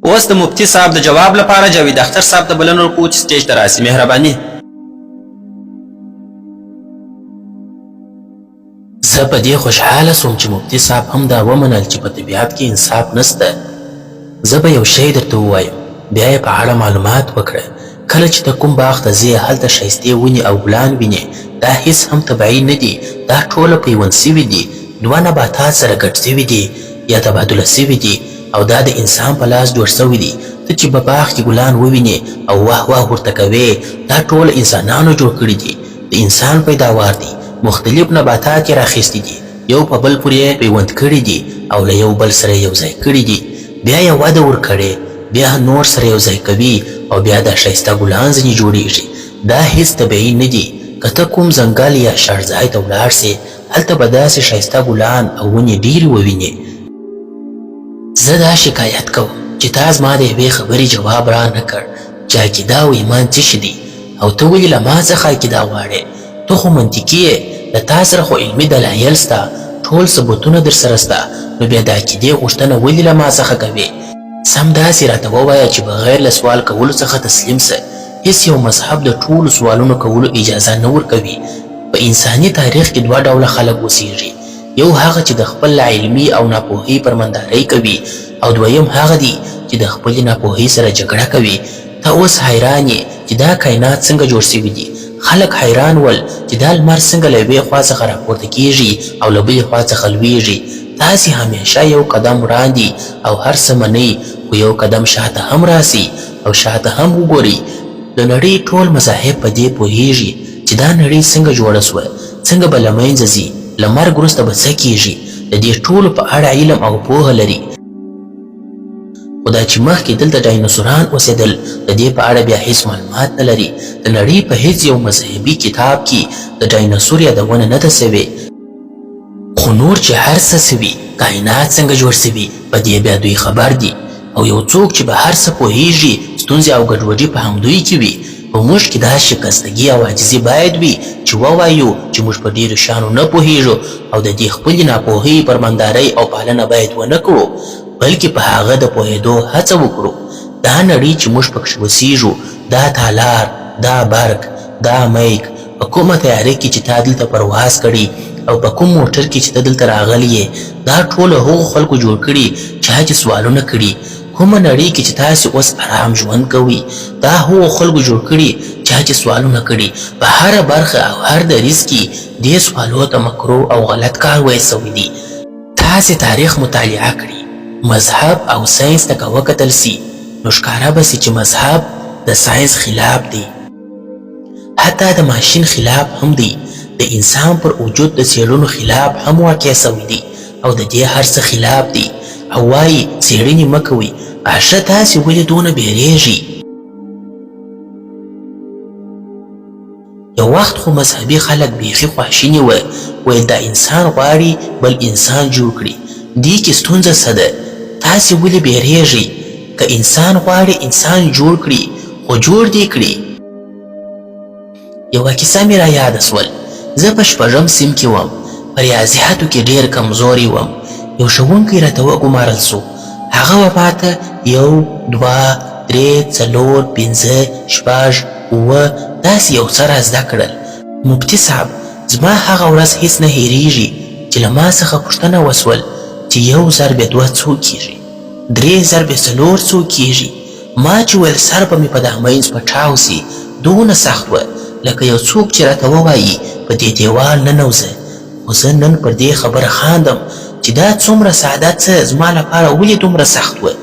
اوس د مفتي صاحب د جواب لپاره جاوید اختر صاحب ته بلنه ورکوو چې سټیج ته راسي. مهرباني. زه په دې خوشحاله سوم چې مفتي صاحب هم دا ومنل چې په طبیعت کې انصاف نسته. زه به یو شی درته ووایم، بیا یې په اړه معلومات وکړه. کله چې ته کوم باغ ته ځې هلته ښایستې ونې او ګلان وینې. دا هیڅ هم طبیعي نه دي، دا ټوله پیوند سوي دي. دوه نباتات سره ګډ سوي دي یا تبادله سوي دي او دا د انسان په لاس جوړ سوي دي. ته چې په باغ کې ګلان ووینې او واه واه ورته کوې دا ټول انسانانو جوړ کړي دي، د انسان پیداوار دي، مختلف نباتات یې راخیستي دي، یو په بل پورې پیوند کړي دي او له یو بل سره یو ځای کړي دي، بیا یې وده ورکړې، بیا نور سره یو ځای کوي او بیا دا ښایسته ګلان ځینې جوړیږي. دا هیڅ طبیعي نه دي. که ته کوم ځنګل یا شړځای ته ولاړ سې هلته به داسې ښایسته ګلان او ونې ډېرې ووینې. زه دا شکایت کوم چې تا زما د یوې خبرې جواب را نه کړ چې عقیده او ایمان څه شي دي او ته ولې له ما څخه عقیده غواړې؟ ته خو منطقي یې، له تا سره خو علمي دلایل سته، ټول ثبوتونه در سره سته، نو بیا د عقیدې غوښتنه ولې له ما څخه کوې؟ سمداسې راته ووایه چې بغیر له سوال کولو څخه تسلیم سه. هیڅ یو مذهب د ټولو سوالونو کولو اجازه نه ورکوي. په انساني تاریخ کې دوه ډوله خلک اوسېږي، یو هغه چې د خپل علمي او ناپوهۍ پرمندارۍ کوي او دویم هغه دی چې د خپلې ناپوهۍ سره جګړه کوي. ته اوس حیران یې چې دا کائنات څنګه جوړ سوي دي. خلک حیران ول چې دا لمر څنګه له یوې خوا څخه راپورته کیږي او له بلې خوا څخه لویږي. تاسې همیشه یو قدم وړاندې او هر څه منئ، خو یو قدم شاته هم راسي او شاته هم وګورئ. د نړۍ ټول مذاهب په دې پوهیږي چې دا نړۍ څنګه جوړه سوه، څنګه به له منځه ځي، له مرګ وروسته به څه کیږي. د دې ټولو په اړه علم او پوهه لري. خو دا چې مخکې دلته ډایناسوران اوسېدل د دې په اړه بیا هیڅ معلومات نه لري. د نړۍ په هیڅ یو مذهبي کتاب کې د ډایناسور یادونه نه ده سوې. خو نور چې هر څه سوي، کائنات څنګه جوړ سوي، په دې بیا دوی خبر دي. او یو څوک چې به هر څه پوهیږي، ستونزې او ګډوډي په همدوی کې وي. په موږ کې دا شکستګي او عاجزي باید وي چې ووایو چې موږ په ډېرو شیانو نه پوهیږو او د دې خپلې ناپوهۍ پرمندارۍ او پالنه باید ونه کړو، بلکې په هغه د پوهېدو هڅه وکړو. دا نړۍ چې موږ پکښې اوسېږو، دا تالار، دا برق، دا میک، په کومه تیارې کې چې تا دلته پرواز کړي او په کوم موټر کې چې ته دلته راغلی یې، دا ټول هغو خلکو جوړ کړي چا چې سوالونه کړي. کومه نړۍ کې چې تاسې اوس ارام ژوند کوئ، دا هغو خلکو جوړ کړي چا چې سوالونه کړي. په هره برخه او هر دریځ کې دې سوالو ته مکروه او غلط کار ویل سوی دي. تاسې تاریخ مطالعه کړي، مذهب او ساینس ته که وکتل سي نو ښکاره به سي چې مذهب د ساینس خلاف دی، حتی د ماشین خلاف هم دی، د انسان پر وجود د څېړنو خلاف هم واقع سوی دی او د دې هر څه خلاف دی. او وایي څېړنې مه کوئ. اشه تاسې ولې دونه بیریږئ؟ یو وخت خو مذهبي خلک بیخي خواشیني وه، ویل دا انسان غواړي بل انسان جوړ کړي، دې کې ستونزه څه ده؟ تاسې ولې بیریږئ؟ که انسان غواړي انسان جوړ کړي، خو جوړ دې کړي. یوه کیسه مې را یاده سول. زه په 6م صنف کې وم، په ریاضیاتو کې ډېر کمزوری وم. یو ښوونکی راته وګمارل سو، هغه به ماته 1 2 3 4 5 6 7 داسې یو څه را زده کړل. مفتي صاحب زما هغه ورځ هیڅ نه هېرېږي چې له ما څخه پوښتنه وسول چې 1 ضرب 2 څو کېږي، 3 ضرب 4 څو کېږي. ما چې ویل سر به مې په دا منځ پټاو سي، دونه سخت وه لکه یو څوک چې راته ووایي په دې دیوال ننوځه. خو زه نن پر دې خبره خاندم چې دا څومره ساده څه زما لپاره ولې دومره سخت وه.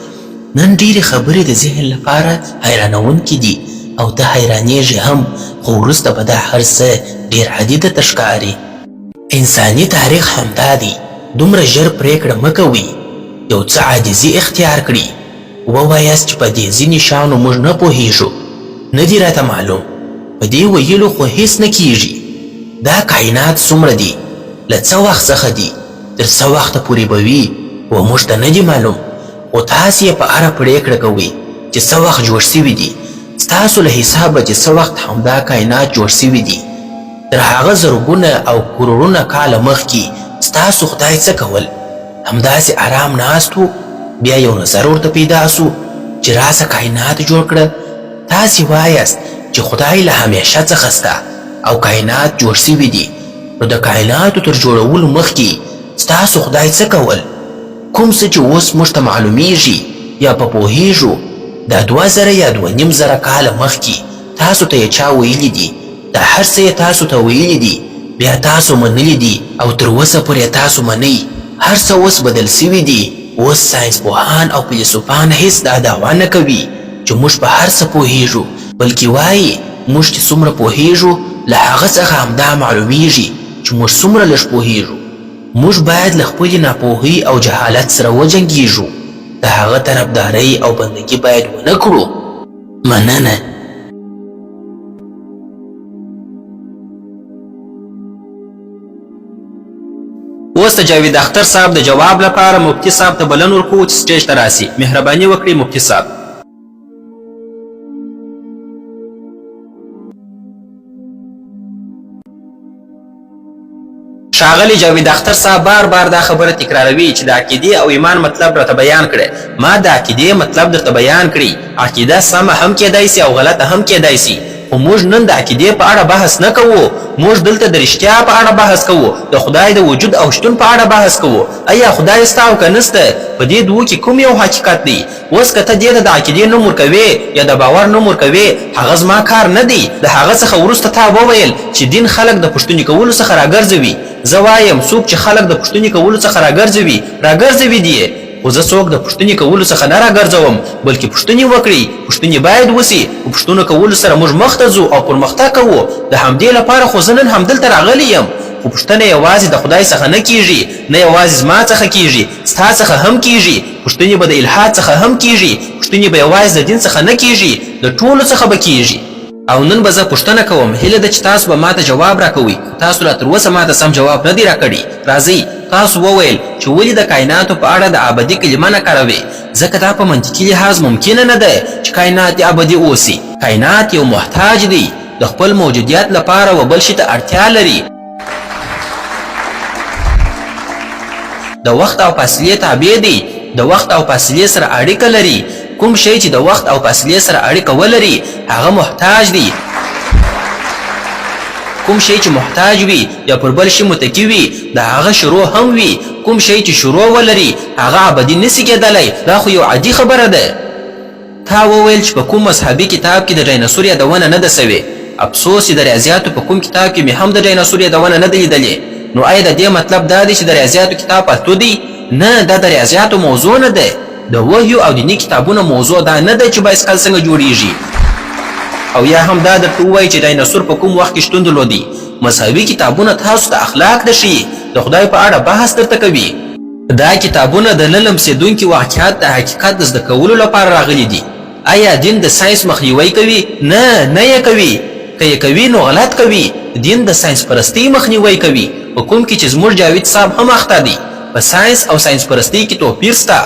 نن ډېرې خبرې د ذهن لپاره حیرانونکې دي او ته حیرانېږې هم، خو وروسته به دا هر څه ډېر عادي درته ښکاري. انساني تاریخ همدا دی. دومره ژر پرېکړه مه کوئ، یو څه عاجزي اختیار کړي. ووایاست چې په دې ځینې شیانو موږ نه پوهېږو، نه دي راته معلوم. په دې ویلو خو هیڅ نه کیږي. دا کائنات څومره دي، له څه وخت څخه دي، تر څه وخته پورې به وي، و موږ ته نه دي معلوم. خو تاسې یې په اړه پرېکړه کوئ چې څه وخت جوړ سوي دي. ستاسو له حسابه چې څه وخت همدا کائنات جوړ سوي دي. تر هغه زرګونه او کروړونه کاله مخکې ستاسو خدای څه کول؟ همداسې ارام ناست و، بیا یو نظر ورته پیدا سو چې راسه کائنات جوړ کړه. تاسې وایاست چې خدای له همیشه څخه سته او کائنات جوړ سوي دي. نو د کائناتو تر جوړولو مخکې ستاسو خدای څه کول؟ کوم څه چې اوس موږ ته معلومیږي یا په پوهیږو، دا 2000 یا 2500 کاله مخکې تاسو ته یې چا ویلي دي؟ دا هر څه یې تاسو ته ویلي دي، بیا تاسو منلي دي او تر اوسه پورې تاسو منئ. هر څه اوس بدل سوي دي اوس ساینسپوهان او فیلسوفان هیڅ دا دعوا نه کوي چې موږ په هر څه پوهیږو، بلکې وایي موږ چې څومره پوهیږو له هغه څخه همدا معلومیږي چې موږ څومره لږ پوهیږو. موږ باید له خپلې ناپوهۍ او جهالت سره وجنګیږو. د هغه طرفدارۍ او بندګي باید ونه کړو. مننه. اوس د جاوید اختر صاحب د جواب لپاره مفتي صاحب ته بلن ورکوو چې سټیج ته راسي. مهرباني وکړئ مفتي صاحب. ښاغلی جاوید اختر صاحب بار بار دا خبره تکراروي چې د عقیدې او ایمان مطلب راته بیان کړی. ما د عقیدې مطلب درته بیان کړی. عقیده سمه هم کیدای سي او غلطه هم کیدای سي، خو موږ نن د عقیدې په اړه بحث نه کوو. موږ دلته د رښتیا په اړه بحث کوو، د خدای د وجود او شتون په اړه بحث کوو. ایا خدای سته او که نسته؟ په دې دوو کې کوم یو حقیقت دی؟ اوس که ته دې ته د عقیدې نوم ورکوې یا د باور نوم ورکوې، هغه زما کار نه دی. د هغه څخه وروسته تا وویل چې دین خلک د پوښتنې کولو څخه راګرځوي. زه وایم څوک چې خلک د پوښتنې کولو څخه راګرځوي دي، خو زه څوک د پوښتنې کولو څخه نه راګرځوم، بلکې پوښتنې وکړئ. پوښتنې باید وسي. په پوښتنو کولو سره موږ مخته ځو او پرمختګ کوو. د همدې لپاره خو زه نن همدلته راغلی یم. خو پوښتنه یوازې د خدای څخه نه کیږي، نه یوازې زما څخه کیږي، ستا څخه هم کیږي. پوښتنې به د الحاد څخه هم کیږي. پوښتنې به یوازې د دین څخه نه کیږي، د ټولو څخه به کیږي. او نن به زه پوښتنه کوم. هیله ده چې تاسو به ماته جواب راکوئ. تاسو لا تر اوسه ماته سم جواب نه دی راکړی. راځئ، تاسو وویل چې ولې د کائناتو په اړه د ابدي کلمه نه کاروئ؟ ځکه دا په منطقي لحاظ ممکنه نه ده چې کائنات ابدي اوسي. کائنات یو محتاج دی، د خپل موجودیت لپاره و بل شي ته اړتیا لري. د وخت او فاصلې تابع دی، د وخت او فاصلې سره اړیکه لري. کوم شی چې د وخت او فاصلې سره اړیکه ولري هغه محتاج دی. کوم شی چې محتاج وي یا پر بل شي متکی وي د هغه شروع هم وي. کوم شی چې شروع ولري هغه ابدي نسي کېدلی. دا خو یو عادي خبره ده. تا وویل چې په کوم مذهبي کتاب کې د ډایناسور یادونه نه ده سوې. افسوس چې د ریاضیاتو په کوم کتاب کې مې هم د ډایناسور یادونه نه ده لیدلې. نو آیا د دې مطلب دا دی چې د ریاضیاتو کتاب پښتو دی؟ نه، دا د ریاضیاتو موضوع نه ده. د وحیو او دیني کتابونو موضوع دا نه ده چې بایسکل څنګه جوړیږي. او یا هم دا درته ووایي چې ډایناسور په کوم وخت کې شتون درلودی. مذهبي کتابونه تاسو ته اخلاق درښیي، د خدای په اړه بحث درته کوي. دا کتابونه د نه لمسېدونکي واقعیت د حقیقت د زده کولو لپاره راغلي دي. آیا دین د ساینس مخنیوی کوي؟ نه یې کوي. که یې کوي نو غلط کوي. دین د ساینس پرستۍ مخنیوی کوي، په کوم کې چې زموږ جاوید صاحب هم اخته دی. په ساینس او ساینس پرستۍ کې توپیر شته.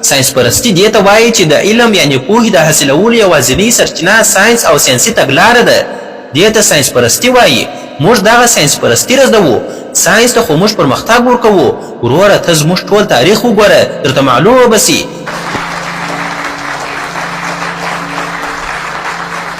ساینس پرستی دې ته وایي چې د علم یعنې پوهې د حاصلولو یوازینۍ سرچینه ساینس او ساینسي تګلاره ده. دې ته ساینس پرستی وایي. موږ دغه ساینس پرستی رزدوو. ساینس ته خو موږ پرمختګ ورکوو. وروره ته زموږ ټول تاریخ وګوره، درته معلومه به سي.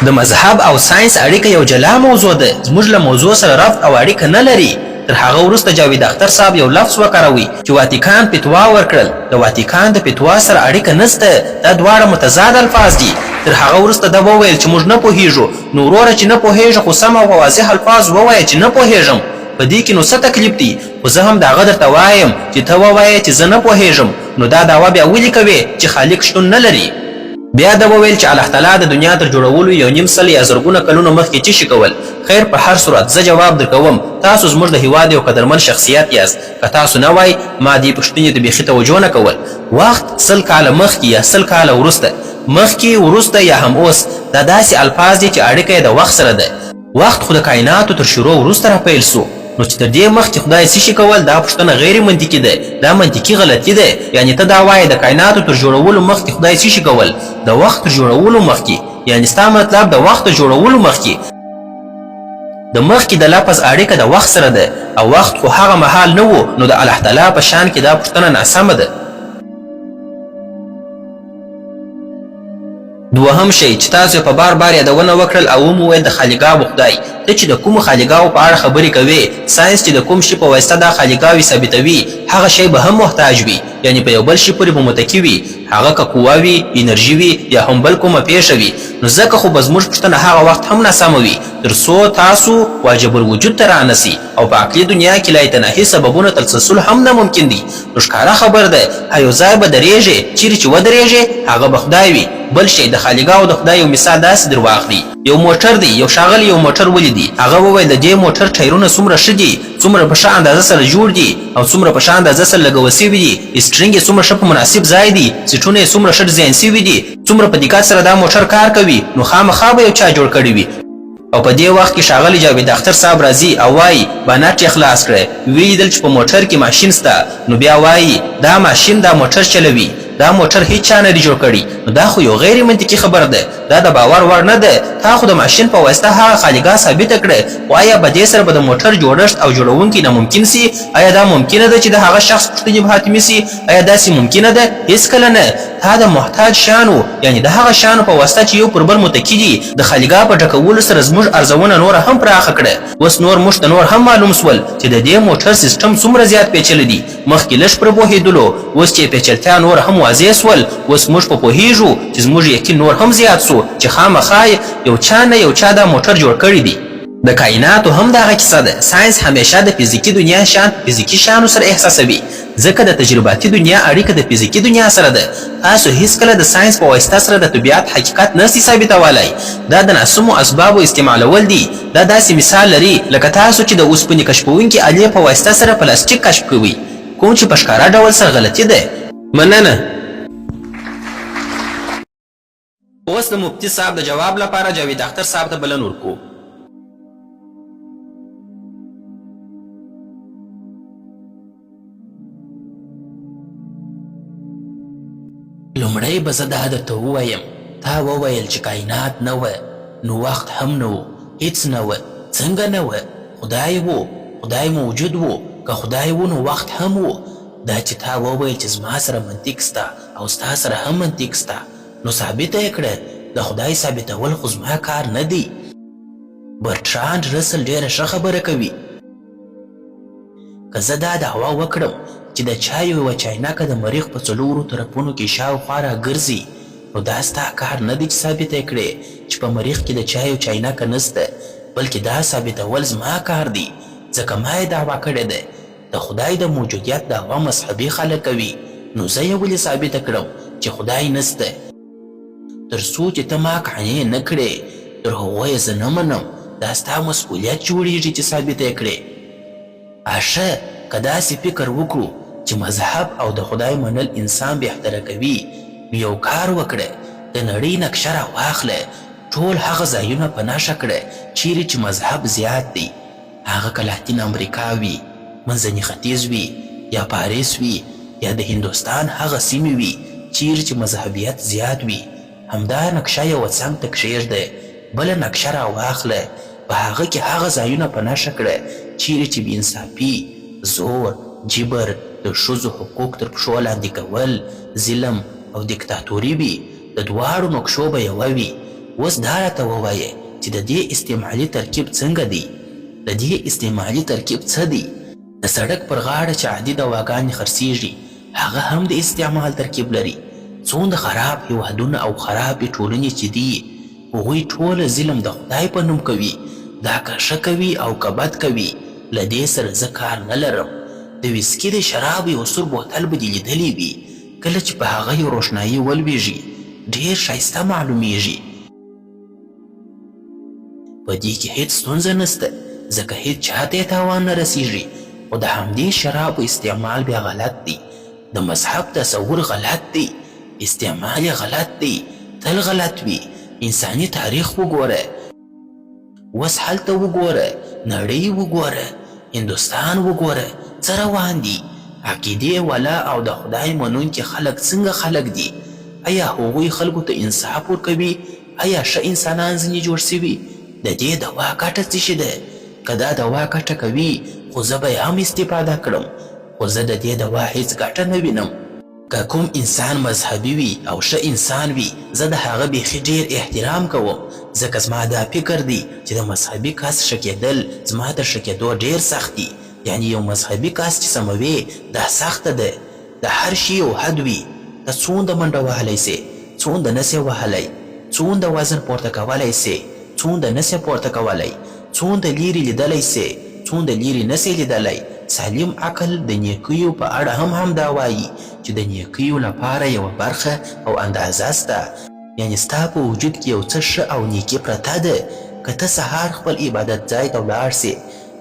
د مذهب او ساینس اړیکه یو جلا موضوع ده. زموږ له موضوع سره ربط او اړیکه نه لري. تر هغه وروسته جاوید اختر صاحب یو لفظ وکاروي چې واتیکان فتوا ورکړل. د واتیکان د فتوا سره اړیکه نسته. دا دواړه متضاد الفاظ دي. تر هغه وروسته دا وویل چې موږ نه پوهیږو. نو وروره چې نه پوهیږو خو سم او واضح الفاظ ووایه چې نه پوهیږم. په دې کې نو څه تکلیف دی؟ خو زه هم د هغه درته وایم چې ته ووایې چې زه نه پوهیږم. نو دا دعوه بیا ولې کوې چې خالق شتون نه لري؟ بیا دا وویل چې الله تعالی د دنیا تر جوړولو 1.5 یا زرګونه کلونه مخکې څه شي کول. خیر، په هر صورت زه جواب درکوم. تاسو زموږ د هیواد یو قدرمن شخصیت یاست. که تاسو نه وای ما دې پوښتنې ته بیخي توجه نه کول. وخت 100 کاله مخکې یا 100 کاله وروسته، مخکې وروسته یا هم اوس، دا داسې الفاظ دي چې اړیکه یې د وخت سره ده. وخت خو د کائناتو تر شروع وروسته راپیل سو. نو چې تر دې مخکې خدای څه شي کول، دا پوښتنه غیر منطقي ده. دا منطقي غلطي ده. یعنې ته دا وایې د کائناتو تر جوړولو مخکې خدای څه شي کول؟ د وخت تر جوړولو مخکې. یعنې ستا مطلب د وخت تر جوړولو مخکې. د مخکې د لفظ اړیکه د وخت سره ده، او وخت خو هغه مهال نه و. نو د الله تعالی په شان کې دا پوښتنه ناسمه ده. دوهم شی چې تاسو په بار بار یادونه وکړل او ومو ویل د خالقاب خدای. ته چې د کومو خالیګاو په اړه خبرې کوې ساینس چې د کوم شي په واسطه دا خالیګاوې ثابتوي هغه شی به هم محتاج وي یعنې په یو بل شي پورې به متکي وي هغه که قوه وي انرژي وي یا هم بل کومه پیښه وي نو ځکه خو به زموږ پوښتنه هغه وخت هم ناسمه وي تر څو تاسو واجب الوجود ته رانسي او په عقلي دنیا کې لایتناهي سببونه تلسلسل هم نه ممکن دي نو ښکاره خبر ده یو ځای به درېږې چیرې چې ودرېږې هغه به خدای وي بل شی د خالیګاو د خدای یو مثال داسې در واخلي یو موټر دی یو ښاغلی یو موټر ولیدي هغه وویل د دې موټر ټایرونه څومره ښه دي څومره په ښه اندازه سره جوړ دي او څومره په ښه اندازه سره لګول سوي دي سټرینګ یې څومره ښه په مناسب ځای دي سیټونه یې څومره ښه ډیزاین سوي دي څومره په دقت سره دا موټر کار کوي نو خامخا به یو چا جوړ کړی وي او په دې وخت کې ښاغلی جاوید اختر صاحب راځي او وایي بانټ یې خلاص کړی ویې لیدل چې په موټر کې ماشین سته نو بیا وایي دا ماشین دا موټر چلوي دا موټر هیڅ چا نه دی جوړ کړی نو دا خو یو غیر منطقي خبره ده دا د باور وړ نه ده تا خو د ماشین په واسطه هغه خالیګاه ثابته کړې خو آیا په دې سره به د موټر جوړښت او جوړونکی ناممکن سي آیا دا ممکنه ده چې د هغه شخص پوښتنې به حتمي سي آیا داسې ممکنه ده هېڅکله نه تا د محتاج شیانو یعنې د هغه شیانو په واسطه چې یو پر بل متکي دي د خالیګاه په ډکولو سره زموږ ارزونه نوره هم پراخه کړه اوس نور موږ ته نور هم معلوم سول چې د دې موټر سیسټم څومره زیات پیچلی دی مخکې لږ پرې پوهېدلو اوس چې پیچلتیا نور هم واضح سول اوس موږ په پوهېږو چې زموږ یقین نور هم زیات سو چې خامخا یو چا نه یو چا دا موټر جوړ کړی دی د کائناتو هم دغه کیسه ده ساینس همیشه د فزیکي دنیا شیان فزیکي شیانو سره احساسوي ځکه د تجرباتي دنیا اړیکه د فزیکي دنیا سره ده تاسو هیڅکله د ساینس په واسطه سره د طبیعت حقیقت نسئ ثابتولی دا د ناسمو اسبابو استعمالول دي دا داسې مثال لري لکه تاسو چې د اوسپنې کشفوونکي آلې په واسطه سره پلاستیک کشف کوئ کوم چې په ښکاره ډول سره غلطي ده مننه اوس د مفتي صاحب د جواب لپاره جاوید اختر صاحب ته بلن ورکو لومړی به زه دا درته ووایم تا وویل چې کائنات نه وه نو وخت هم نه و هیڅ نه وه څنګه نه وه خدای و خدای موجود و که خدای و نو وخت هم و دا چې تا وویل چې زما سره منطق سته او ستا سره هم منطق سته نو ثابته یې کړه د خدای ثابتول خو زما کار نه دی برټراند رسل ډېره ښه خبره کوي که زه دا دعوا وکړم چې د چایو یوه چاینکه د مریخ په څلورو طرفونو کې شاوخوا راګرځي نو دا ستا کار نه دی چې ثابته یې کړې چې په مریخ کې د چایو چاینکه نسته بلکې دا ثابتول زما کار دی ځکه ما یې دعوا کړې ده د خدای د موجودیت دعوا مذهبي خلک کوي نو زه یې ولې ثابته کړم چې خدای نسته تر څو چې ته ما قانع نه کړې تر هغو یې زه نه منم دا ستا مسؤلیت جوړیږي چې ثابته یې کړې اشه که داسې فکر وکړو چې مذهب او د خدای منل انسان بهتره کوي نو یو کار وکړه د نړۍ نقشه راواخله ټول هغه ځایونه په نښه کړه چیرې چې مذهب زیات دی هغه که لاتین امریکا وي منځني ختیځ وي یا پاریس وي یا د هندوستان هغه سیمې وي چیرې چې مذهبیت زیات وي همدا نقشه یوه څنګ ته کښېږده بله نقشه راواخله په هغه کې هغه ځایونه په نښه کړه چیرې چې بېانصافي زور جبر د ښځو حقوق تر پښو لاندې کول ظلم او دیکتاتوري وي د دواړو نقشو به یوه وي اوس دا راته ووایه چې د دې استعمالي ترکیب څنګه دی د دې استعمالي ترکیب څه دی د سړک پر غاړه چې عادي دواګانې خرڅیږي هغه هم د استعمال ترکیب لري څومره خراب هیوادونه او خرابې ټولنې چې دي هغوی ټوله ظلم د خدای په نوم کوي دا که ښه کوي او که بد کوي له دې سره زه کار نه لرم د ویسکي د شرابو یو سور بوتل به دې لیدلی وي کله چې په هغه یو روښنایي ولویږي ډېر ښایسته معلومیږي په دې کې هیڅ ستونزه نسته ځکه هیڅ چاته یې تاوان نه رسیږي خو د همدې شرابو استعمال بیا غلط دی د مذهب تصور غلط دی استعمال یې غلط دی تل غلط وي انساني تاریخ وګوره اوس هلته وګوره نړۍ وګوره هندوستان وګوره څه روان دي عقیدې والا او د خدای منونکي خلک څنګه خلک دي آیا هغوی خلکو ته انصاف ورکوي آیا ښه انسانان ځینې جوړ سوي د دې دوا ګټه څه شي ده که دا دوا ګټه کوي خو زه به یې هم استفاده کړم خو زه د دې دوا هیڅ ګټه نه وینم که کوم انسان مذهبي وي او ښه انسان وي زه د هغه بیخي ډېر احترام کوم ځکه زما دا فکر دی چې د مذهبي کس ښه کېدل زما تر ښه کېدو ډېر سخت دي. یعنې یو مذهبي کس چې سموي دا سخته ده. د هر شي یو حد وي. ته څومره منډه وهلی سې، څومره نه سې وهلی، څومره وزن پورته کولی سې، څومره نه سې پورته کولی، څومره لیرې لیدلی سې، څومره لیرې نه سې لیدلی. سالم عقل د نیکیو په اړه همدا وایي چې د نیکیو لپاره یوه برخه او اندازه سته. یعنې ستا په وجود کې یو څه ښه او نیکي پرته ده. که ته سهار خپل عبادت ځای ته ولاړ سې،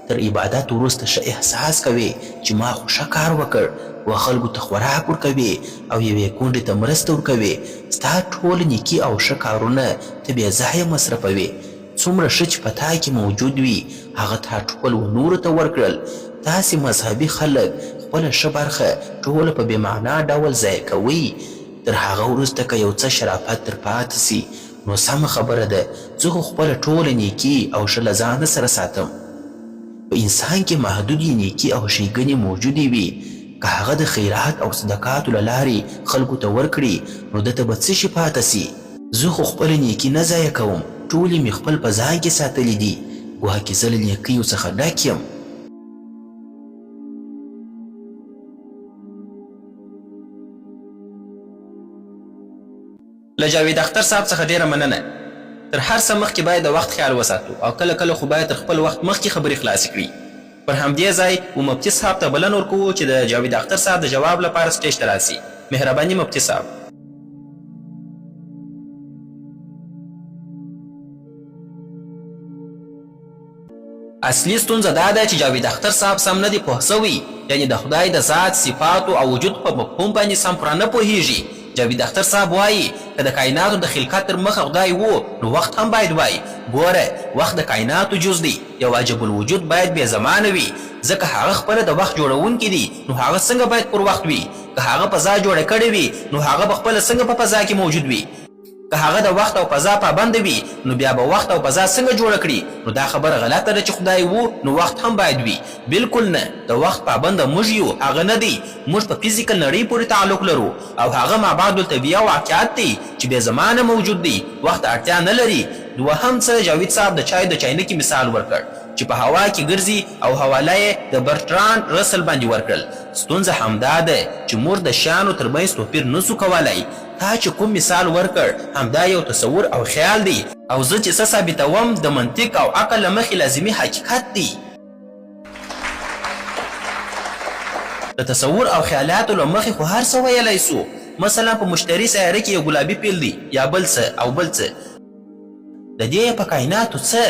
تر عبادت وروسته ښه احساس کوې چې ما خو ښه کار وکړ، و خلکو ته خوراک ورکوې او یوې کونډې ته مرسته ورکوې. ستا ټول نیکي او ښه کارونه ته بې ځایه مصرفوې. څومره ښه چې په تا کې موجود وي هغه تا ټول و نورو ته ورکړل. تاسې مذهبي خلک خپله ښه برخه ټوله په بېمعنا ډول ضایع کوئ. تر هغه وروسته که یو څه شرافت در پاتې سي نو سمه خبره ده. زه خو خپله ټوله نیکي او ښه له ځانه سره ساتم. په انسان کې محدودې نیکي او ښېګڼې موجودې وي. که هغه د خیرات او صدقاتو له لارې خلکو ته ورکړي نو دته به څه شي پاته سي. زه خو خپله نیکي نه ضایع کوم، ټولې مې خپل په ځان کې ساتلي دي. ګواه کې زه له نیکیو څخه ډک یم. له جاوید اختر صاحب څخه ډیره مننه. تر هر څه مخکې باید د وخت خیال وساتو او کله کله خو باید تر خپل وخت مخکې خبرې خلاصې کړي. پر همدې ځای و مفتي صاحب ته بلنه ورکوو چې د جاوید اختر صاحب د جواب لپاره سټیج ته راسي. مهرباني مفتي صاحب. اصلي ستونزه دا ده چې جاوید اختر صاحب سم نه دی پوه سوی. یعنې د خدای د ذات صفاتو او وجود په مفهوم باندې سم پوره نه پوهیږي. جاوید اختر صاحب وایي که د کائناتو د خلقت تر مخه خدای و نو وخت هم باید وایي. ګوره وخت د کائناتو جز دی. یو عجب الوجود باید بې زمانه وي ځکه هغه خپله د وخت جوړونکی دی. نو هغه څنګه باید پر وخت وي؟ که هغه فضا جوړه کړې وي نو هغه به خپله څنګه په فضا کې موجود وي؟ که هغه د وخت او فضا پابنده وي نو بیا به وخت او فضا څنګه جوړه کړي؟ نو دا خبره غلطه ده چې خدای و نو وخت هم باید وي. بالکل نه. د وخت پابنده موږ یو، هغه نه دی. موږ په فزیکل نړۍ پورې تعلق لرو او هغه مابعد الطبیعه واقعیت دی چې بې زمانه موجود دی. وخت اړتیا نه لري. دوهم څه جاوید صاحب د چای د چاینکي مثال ورکړ چې په هوا کې ګرځي او حواله یې د برټراند رسل باندې ورکړل. ستونزه همدا ده چې موږ د شیانو ترمنځ توپیر نسو کولی. تا چې کوم مثال ورکړ همدا یو تصور او خیال دی او زه چې څه ثابتوم د منطق او عقل له مخې لازمي حقیقت دی. د تصور او خیالاتو له مخې خو هر څه ویلی سو. مثلا په مشتري سیاره کې یو ګلابي پیل دی یا بل څه او بل څه. د دې په کائناتو څه؟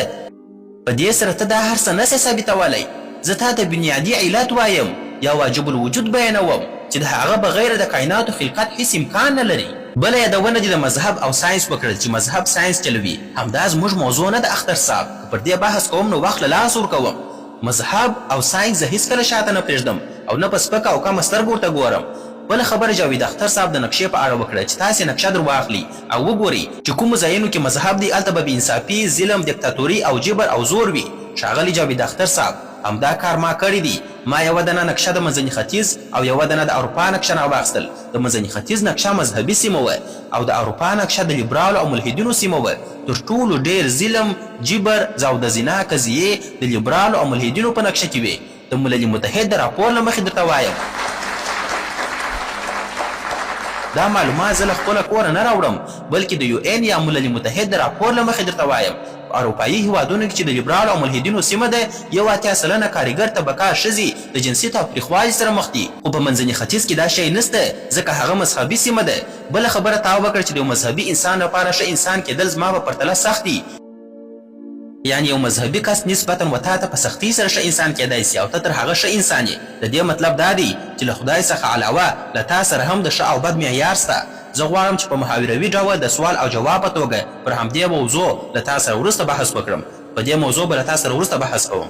په دې سره ته دا هر څه نسې ثابتولی. زه تا ته بنیادي علت وایم یا واجب الوجود بیانوم چې د هغه بغیر د کائناتو خلقت هیڅ امکان نه لري. بله یادونه دې د مذهب او ساینس وکړل چې مذهب ساینس چلوي. همدا زموږ موضوع نه د اختر صاحب. که پر دې بحث کوم نو وخت له لاسه ورکوم. مذهب او ساینس زه هیڅکله شاته نه پرېږدم او نه په سپکه او کمه سترګو ورته ګورم. بله خبره جاوید اختر صاحب د نقشې په اړه وکړه چې تاسې نقشه در واخلي او وګورئ چې کومو ځایونو کې مذهب دی هلته به بېانصافي، ظلم، دیکتاتوري او جبر او زور وي. ښاغلي جاوید اختر صاحب همدا کار ما کړی دی. ما یوه دانه نقشه د منځني ختیځ او یوه دانه د اروپا نقشه راواخیستل. د منځني ختیځ نقشه مذهبي سیمه وه او د اروپا نقشه د لیبرالو او ملحدینو سیمه وه. تر ټولو ډېر ظلم، جبر او د زنا قضیې د لیبرالو او ملحدینو په نقشه کې وې. د ملل متحد د راپور له مخې درته وایم. دا معلومات زه له خپله کوره نه راوړم بلکې د یو این یا ملل متحد د راپور له مخې درته وایم. په اروپایي هیوادونو کې چې د لیبرالو او ملحدینو سیمه ده 81% کارګر طبقه ښځې د جنسي تاوتریخوالي سره مخ دي. خو په منځني ختیځ کې دا شی نسته ځکه هغه مذهبي سیمه ده. بله خبره تا وکړه چې د یو مذهبي انسان لپاره ښه انسان کېدل زما په پرتله سخت دي. یعنې یو مذهبي کس نسبتا و تا ته په سختۍ سره ښه انسان کېدای سي او ته تر هغه ښه انسان یې. د دې مطلب دا دی چې له خدای څخه علاوه له تا سره هم د ښه او بد معیار سته. زه غواړم چې په محاوروي ډول د سوال او جواب په توګه پر همدې موضوع له تا سره وروسته بحث وکړم. په دې موضوع به له تا سره وروسته بحث کوم.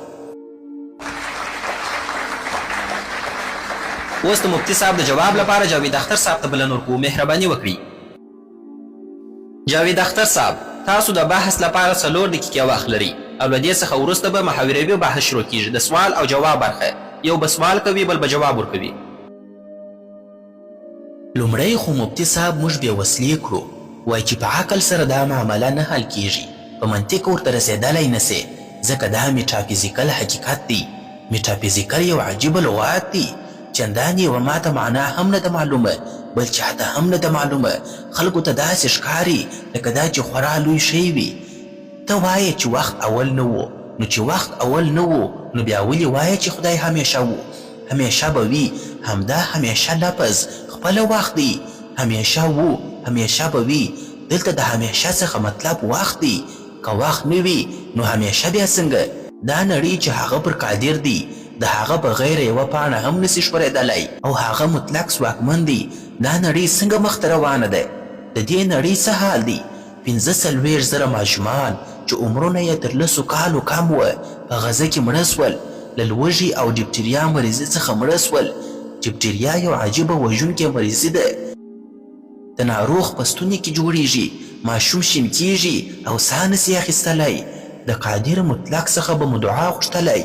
اوس د مفتي صاحب د جواب لپاره جاوید اختر صاحب ته بلنه ورکوو. مهرباني وکړئ. جاوید اختر صاحب تاسو د بحث لپاره 4 دقیقې وخت لرئ او له دې څخه وروسته به محاوروي بحث شروع کیږي. د سوال او جواب برخه یو به سوال کوي بل به جواب ورکوي. لومړی خو مفتي صاحب موږ بې وسلې کړو. وایي چې په عقل سره دا معامله نه حل کیږي. په منطق ورته رسېدلی نسې ځکه دا میټافیزیکل حقیقت دی. میټافیزیکل یو عجیبه لغات دی. چندان یوه ماته معنا هم نه ده معلومه، بل چاته هم نه ده معلومه. خلکو ته داسې ښکاري لکه دا چې خورا لوی شی وي. ته وایې چې وخت اول نه و، نو چې وخت اول نه و نو بیا ولې وایې چې خدای همیشه و؟ همیشه به وي. همدا همیشه لفظ خپله وخت دی. همیشه و، همیشه به وي. دلته د همیشه څخه مطلب وخت دی. که وخت نه وي نو همیشه بیا څنګه؟ دا نړۍ چې هغه پر قادر دی د هغه بغیر یوه پاڼه هم نسي ښورېدلی او هغه مطلق ځواکمن دی. دا نړۍ څنګه مخته روانه ده؟ د دې نړۍ څه حال دی؟ 45,000 ماشومان چې عمرونه یې تر 10 کالو کم وه په غزه کې مړه سول. له لوږې او ډیپټریا مریضۍ څخه مړه سول. ډیپټریا یو عجیبه وژونکې مریضي ده. د ناروغ په ستوني کې جوړیږي، ماشوم شین کیږي او ساه نسي اخیستلی. د قادر مطلق څخه به مو دعا غوښتلی،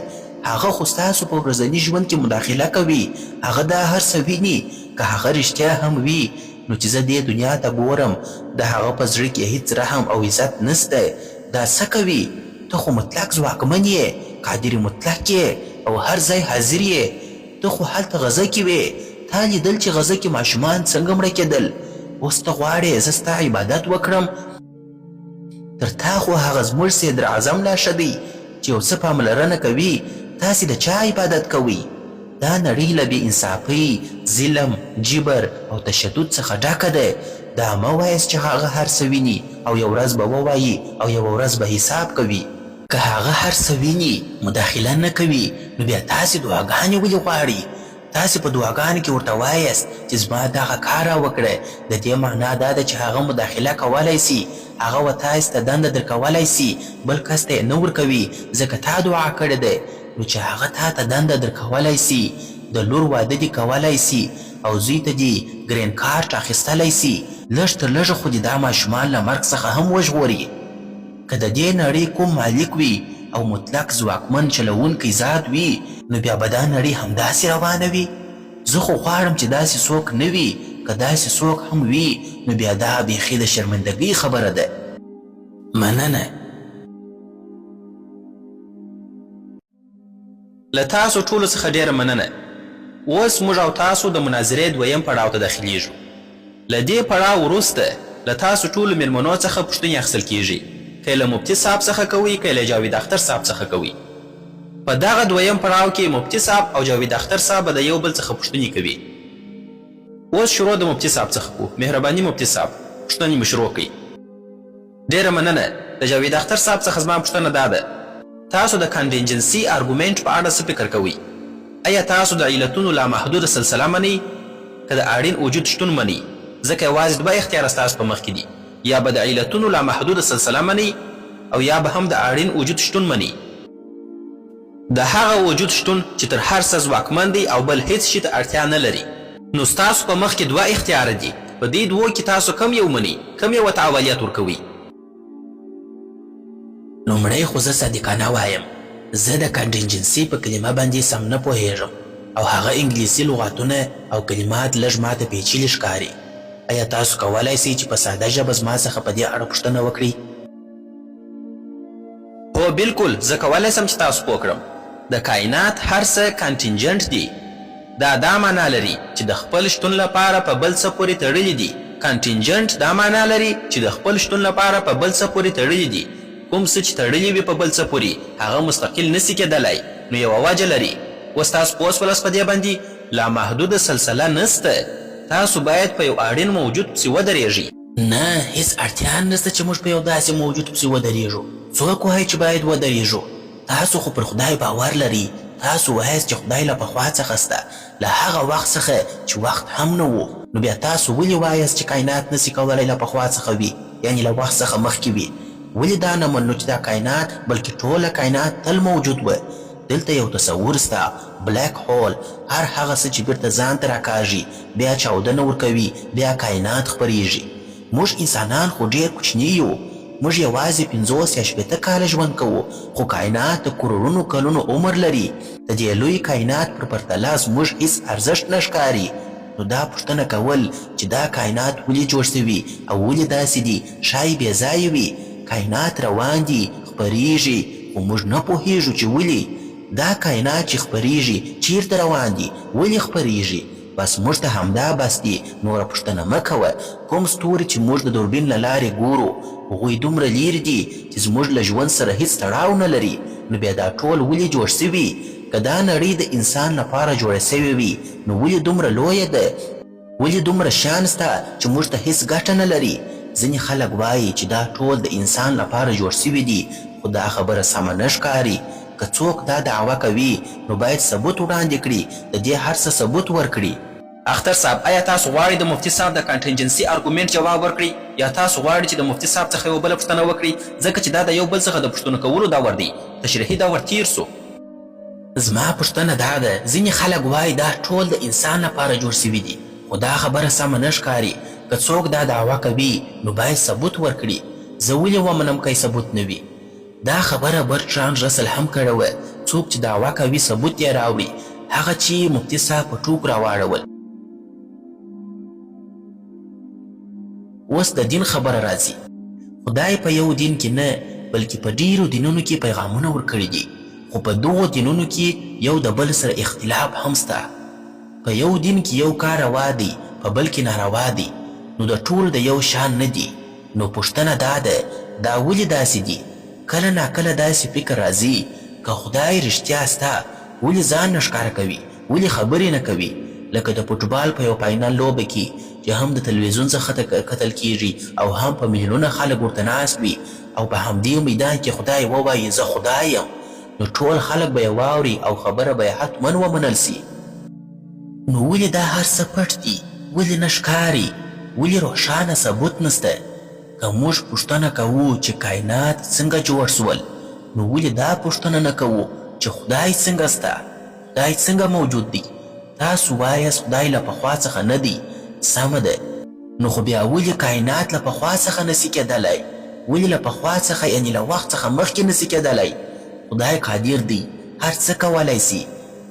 هغه خو ستاسو په ورځني ژوند کې مداخله کوي. هغه دا هر څه ویني. که هغه رښتیا هم وي نو چې زه دې دنیا ته ګورم د هغه په زړه کې هیڅ رحم او عزت نسته. دا څه کوي؟ ته خو مطلق ځواکمن یې، قادر مطلق یې او هر ځای حاضر یې. ته خو هلته غزه کې وې، تا لیدل چې غزه کې ماشومان څنګه مړه کېدل. اوس ته غواړې زه ستا عبادت وکړم؟ تر تا خو هغه زموږ صدر اعظم لا ښه دی چې یو څه پاملرنه کوي. تاسې د چا عبادت کوئ؟ دا نړۍ له بې انصافۍ، ظلم، جبر او تشدد څخه ډکه ده. دا مه وایاست چې هغه هر څه ویني او یو ورځ به ووایي او یوه ورځ به حساب کوي. که هغه هر څه ویني مداخله نه کوي نو بیا تاسې دعاګانې ولې غواړئ؟ تاسې په دعاګانو کې ورته وایاست چې زما دغه کار راوکړه. د دې معنا دا ده چې هغه مداخله کولی سي، هغه و تاسې ته دنده درکولی سي، بل کس ته یې نه ورکوي ځکه تا دعا کړې ده. نو چې هغه تا ته دنده درکولی سي، د لور واده دې کولی سي او زوی ته دې ګرین کارټ اخیستلی سي، لږ تر لږه خو دې دا ماشومان له مرګ څخه هم وژغوري. که د دې نړۍ کوم مالک وي او مطلق ځواکمن چلوونکی ذات وي نو بیا به دا نړۍ همداسې روانه وي. زه خو غواړم چې داسې څوک نه وي. که داسې څوک هم وي نو بیا دا بیخي د شرمندګۍ خبره ده. مننه. له تاسو ټولو څخه ډیره مننه. اوس موږ او تاسو د مناظرې دویم پړاو ته داخلیږو. له دې پړاو وروسته له تاسو ټولو مېلمنو څخه پوښتنې اخیستل کیږي، که یې له مفتي صاحب څخه کوئ که یې له جاوید اختر صاحب څخه کوئ. په دغه دویم پړاو کې مفتي صاحب او جاوید اختر صاحب به د یو بل څخه پوښتنې کوي. اوس شروع د مفتي صاحب څخه کوو. مهرباني مفتي صاحب پوښتنې مو شروع کړئ. ډیره مننه. د جاوید اختر صاحب څخه زما پوښتنه دا ده، تاسو د کنټینجنسي ارګومنټ په اړه څه فکر کوئ؟ ایا تاسو د علتونو لامحدوده سلسله منئ؟ که د اړین وجود شتون منئ، ځکه یوازې دوه اختیاره ستاسو په مخ کې دي، یا به د علتونو لامحدوده سلسله منئ او یا به هم د اړین وجود شتون منئ. د هغه وجود شتون چې تر هر څه ځواکمن دی او بل هیڅ شي ته اړتیا نه لري. نو ستاسو په مخ کې دوه اختیاره دي. په دې دوو کې تاسو کم یو منئ؟ کم یو ته اولیت ورکوئ؟ لومړی خو زه صادقانه وایم، زه د کنټینجنسي په کلمه باندې سم نه پوهیږم او هغه انګلیسي لغاتونه او کلمات لږ ماته پیچلي ښکاري. ایا تاسو کولی سئ چې په ساده ژبه زما څخه په دې اړه پوښتنه وکړئ؟ هو بالکل، زه کولی سم چې تاسو پوه کړم. د کائنات هر څه کنټینجنټ دي. دا معنا لري چې د خپل شتون لپاره په بل څه پورې تړلي دي. کنټینجنټ دا معنا لري چې د خپل شتون لپاره په بل څه پورې تړلي دي. کوم څه چې تړلي وي په بل څه پورې هغه مستقل نسي کېدلی، نو یوه وجه لري. اوس تاسو پوه شولاست په دې باندې لامحدوده سلسله نسته. تاسو باید په یو اړین موجود پسې ودرېږئ. نه، هیڅ اړتیا نشته چې موږ په یو داسې موجود پسې ودرېږو. څوک وایي چې باید ودرېږو؟ تاسو خو پر خدای باور لرئ. تاسو وایاست چې خدای له پخوا څخه سته، له هغه وخت څخه چې وخت هم نه و. نو بیا تاسو ولې وایاست چې کائنات نسي کولی له پخوا څخه وي، یعنې له وخت څخه مخکې وي؟ ولې دا نه منو چې دا کائنات بلکې ټوله کائنات تل موجود و؟ دلته یو تصور سته، بلیک هول، هر هغه څه چې بیرته ځان ته راکاږي بیا چاودنه ورکوي، بیا کائنات خپریږي. موږ انسانان خو ډېر کوچني یو. موږ یوازې 50 یا 60 کاله ژوند کوو، خو کائنات د کروڑونو کلونو عمر لري. د دې لوی کائنات پر پرتله زموږ هیڅ ارزښت نه ښکاري. نو دا پوښتنه کول چې دا کائنات ولې جوړ سوي او ولې داسې دي، ښایي بې ځایه وي. کائنات روان دي خپریږي خو موږ نه پوهیږو چې ولې دا کائنات چې خپریږي چیرته روان دي ولې خپریږي بس موږ ته همدا بس دي نوره پوښتنه مه کوه کوم ستوري چې موږ د دوربین له لارې ګورو هغوی دومره لیرې دي چې زموږ له ژوند سره هیڅ تړاو نه لري نو بیا دا ټول ولې جوړ سوي که دا نړۍ د انسان لپاره جوړه سوې وي نو ولې دومره لویه ده ولې دومره شیان سته چې موږ ته هیڅ ګټه نه لري ځینې خلک وایي چې دا ټول د انسان لپاره جوړ سوي دي خو دا خبره سمه نه ښکاري که څوک دا دعوه کوي نو باید ثبوت وړاندې کړي د دې هر څه ثبوت ورکړي اختر صاحب آیا تاسو غواړئ د مفتي صاحب د کانټینجنسي ارګومنټ جواب ورکړئ یا تاسو غواړئ چې د مفتي صاحب څخه یو بله پوښتنه وکړئ ځکه چې دا د یو بل څخه د پوښتنو کولو دور دی تشریحي دور تیر سو زما پوښتنه دا ده ځینې خلک وایي دا ټول د انسان لپاره جوړ سوي دي خو دا خبره سمه نه ښکاري که څوک دا دعوه کوي نو باید ثبوت ورکړي زه ولې ومنم که ثبوت نه وي دا خبره برټراند رسل هم کړې وه څوک چې دعوه کوي ثبوت یې راوړي هغه چې مفتي صاحب په ټوک راواړول اوس د دین خبره راځي خدای په یو دین کې نه بلکې په ډیرو دینونو کې پیغامونه ورکړي دي خو په دغو دینونو کې یو د بل سره اختلاف هم سته په یو دین کې یو کار روا دی په بل کې ناروا دی نو د ټول د یو شان نه دي نو پوښتنه دا ده دا ولې داسې دي کله ناکله داسې فکر راځي که خدای رښتیا سته ولې ځان نه ښکاره کوي ولې خبرې نه کوي لکه د فوټبال په یو فاینل لوبه کې چې هم د تلویزیون څخه کتل کیږي او هم په میلیونونه خلک ورته ناست وي او په همدې میدان کې خدای ووایي زه خدای یم نو ټول خلک به یې واوري او خبره به یې حتما ومنل سي نو ولې دا هر څه پټ دي ولې نه ښکاري ولې روښانه ثبوت نسته که موږ پوښتنه کوو چې کائنات څنګه جوړ سول نو ولې دا پوښتنه نه کوو چې خدای څنګه سته خدای څنګه موجود دی تاسو وایاست خدای له پخوا څخه نه دی سمه ده نو خو بیا ولې کائنات له پخوا څخه نسي کېدلی ولې له پخوا څخه یعنې له وخت څخه مخکې نسي کېدلی خدای قادر دی هر څه کولی سي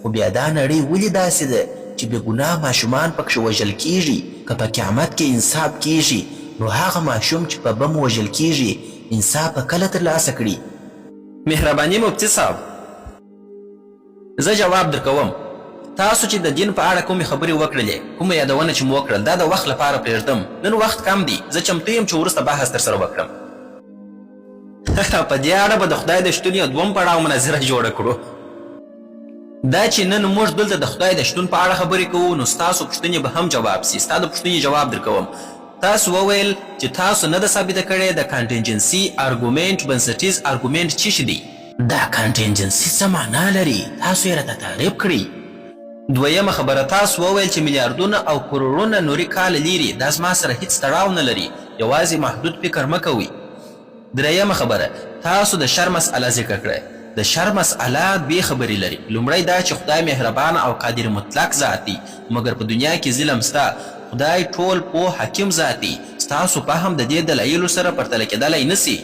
خو بیا دا نړۍ ولې داسې ده چې بې ګناه ماشومان پکښې وژل کیږي که په قیامت کې انصاف کیږي نو هغه ماشوم چې په بم وژل کیږي انصاف به کله ترلاسه کړي مهرباني مفتي صاحب زه جواب درکوم تاسو چې د دین په اړه کومې خبرې وکړلې کومه یادونه چې مو وکړل دا د وخت لپاره پرېږدم نن وخت کم دی زه چمتو یم چې وروسته بحث درسره وکړم په دې اړه به د خدای د شتون یو دوم پړاو مناظره جوړه کړو دا چې نن موږ دلته د خدای د شتون په اړه خبرې کوو نو ستاسو پوښتنې به هم جواب سي ستا د پوښتنې جواب درکوم تاسو وویل چې تاسو نه ده ثابته کړې د کانټینجنسي ارګومنټ بنسټیز ارګومنټ څه شي دی دا کانټینجنسي څه معنا لري تاسو یې راته تعریف کړئ دویمه خبره تاسو وویل چې میلیاردونه او کروړونه نوري کاله لیرې دا زما سره هیڅ تړاو نه لري یوازې محدود فکر مه کوئ دریمه خبره تاسو د شر مسئله ذکر کړئ د شر مسئله دوې خبرې لري لومړی دا چې خدای مهربان او قادر مطلق ذات دی مګر په دنیا کې ظلم سته خدای ټول پوه حکیم ذات دی ستاسو فهم د دې دلایلو سره پرتله کېدلی نسي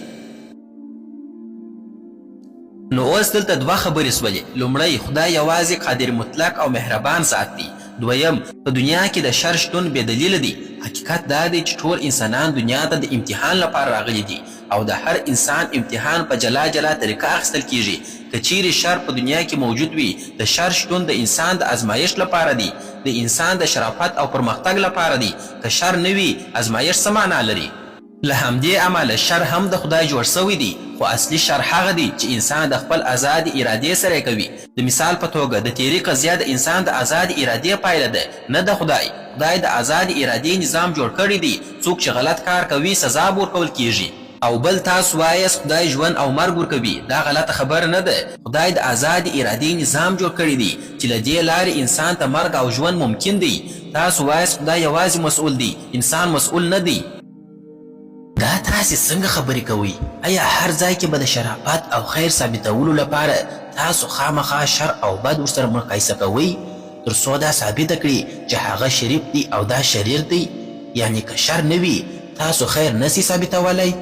نو اوس دلته دوه خبرې سولې لومړی خدای یوازې قادر مطلق او مهربان ذات دی دویم په دنیا کې د شر شتون بې دلیله دی حقیقت دا دی چې ټول انسانان دنیا ته د امتحان لپاره راغلي دي او د هر انسان امتحان په جلا جلا طریقه اخیستل کیږي که چیرې شر په دنیا کې موجود وي د شر شتون د انسان د ازمایش لپاره دی د انسان د شرافت او پرمختګ لپاره دی که شر نه وي ازمایش څه معنا لري له همدې امله شر هم د خدای جوړ سوی دی خو اصلي شر هغه دی چې انسان د خپل آزاد ارادې سره کوي د مثال په توګه د تیری قضیه د انسان د آزاد ارادې پایله ده نه د خدای خدای د آزاد ارادې نظام جوړ کړی دی څوک چې غلط کار کوي سزا به ورکول کیږي او بل تاسو وایاست خدای ژوند او مرګ ورکوي دا غلطه خبره نه ده خدای د آزاد ارادې نظام جوړ کړی دی چې له دې لارې انسان ته مرګ او ژوند ممکن دی تاسو وایاست خدای یوازې مسؤل دی انسان مسؤل نه دی دا تاسې څنګه خبرې کوئ آیا هر ځای کې به د شرافت او خیر ثابتولو لپاره تاسو خامخا شر او بد ورسره مقایسه کوئ تر څو دا ثابته کړي چې هغه شریف دی او دا شریر دی یعنی که شر نه وي تاسو خیر نسي ثابتولی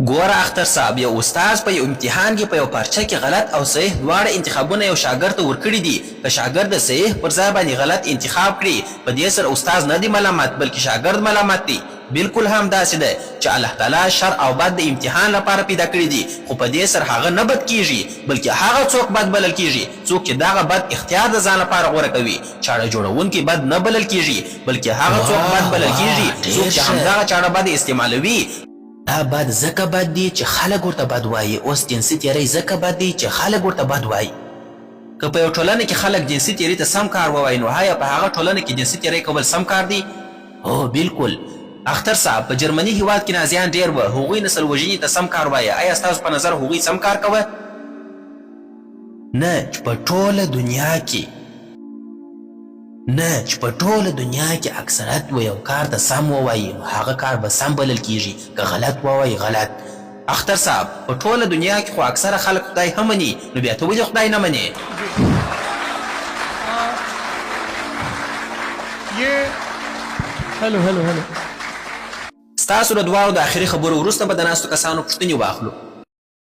ګوره اختر صاحب یو استاز په یو امتحان کې په یو پارچه کې غلط او صحیح دواړه انتخابونه یو شاګرد ته ورکړي دي که شاګرد د صحیح پر ځای باندې غلط انتخاب کړي په دې سره استاز نه دی ملامت بلکې شاګرد ملامت دی بالکل هم داسې ده چې الله تعالی شر او بد د امتحان لپاره پیدا کړي دي خو په دې سره هغه نه بد کیږي بلکې هغه څوک بد بلل کیږي څوک چې دغه بد اختیار د ځان لپاره غوره کوي چاړه جوړونکي بد نه بلل کیږي بلکې هغه څوک بد بلل کیږي څوک چې همدغه چاړه بد استعمالوي دا بد ځکه بد دی چې خلک ورته بد وایي اوس جنسي تیری ځکه بد دی چې خلک ورته بد وایي که په یو ټولنه کې خلک جنسي تیري ته سم کار ووایي نو آیا په هغه ټولنه کې جنسي تیری کول سم کار دی هو بالکل اختر صاحب په جرمني هیواد کې نازیان ډېر وه هغوی نسل وژنې ته سم کار وایه آیا ستاسو په نظر هغوی سم کار کوه نه چې په ټوله دنیا کې نه چې په ټوله دنیا کې اکثرت و یو کار ته سم ووایي نو هغه کار به سم بلل کیږي که غلط ووایي غلط اختر صاحب په ټوله دنیا کې خو اکثره خلک خدای هم مني نو بیا ته ولې خدای نه منې هلو ستاسو له دواړو د آخري خبرو وروسته به د ناستو کسانو پوښتنې واخلو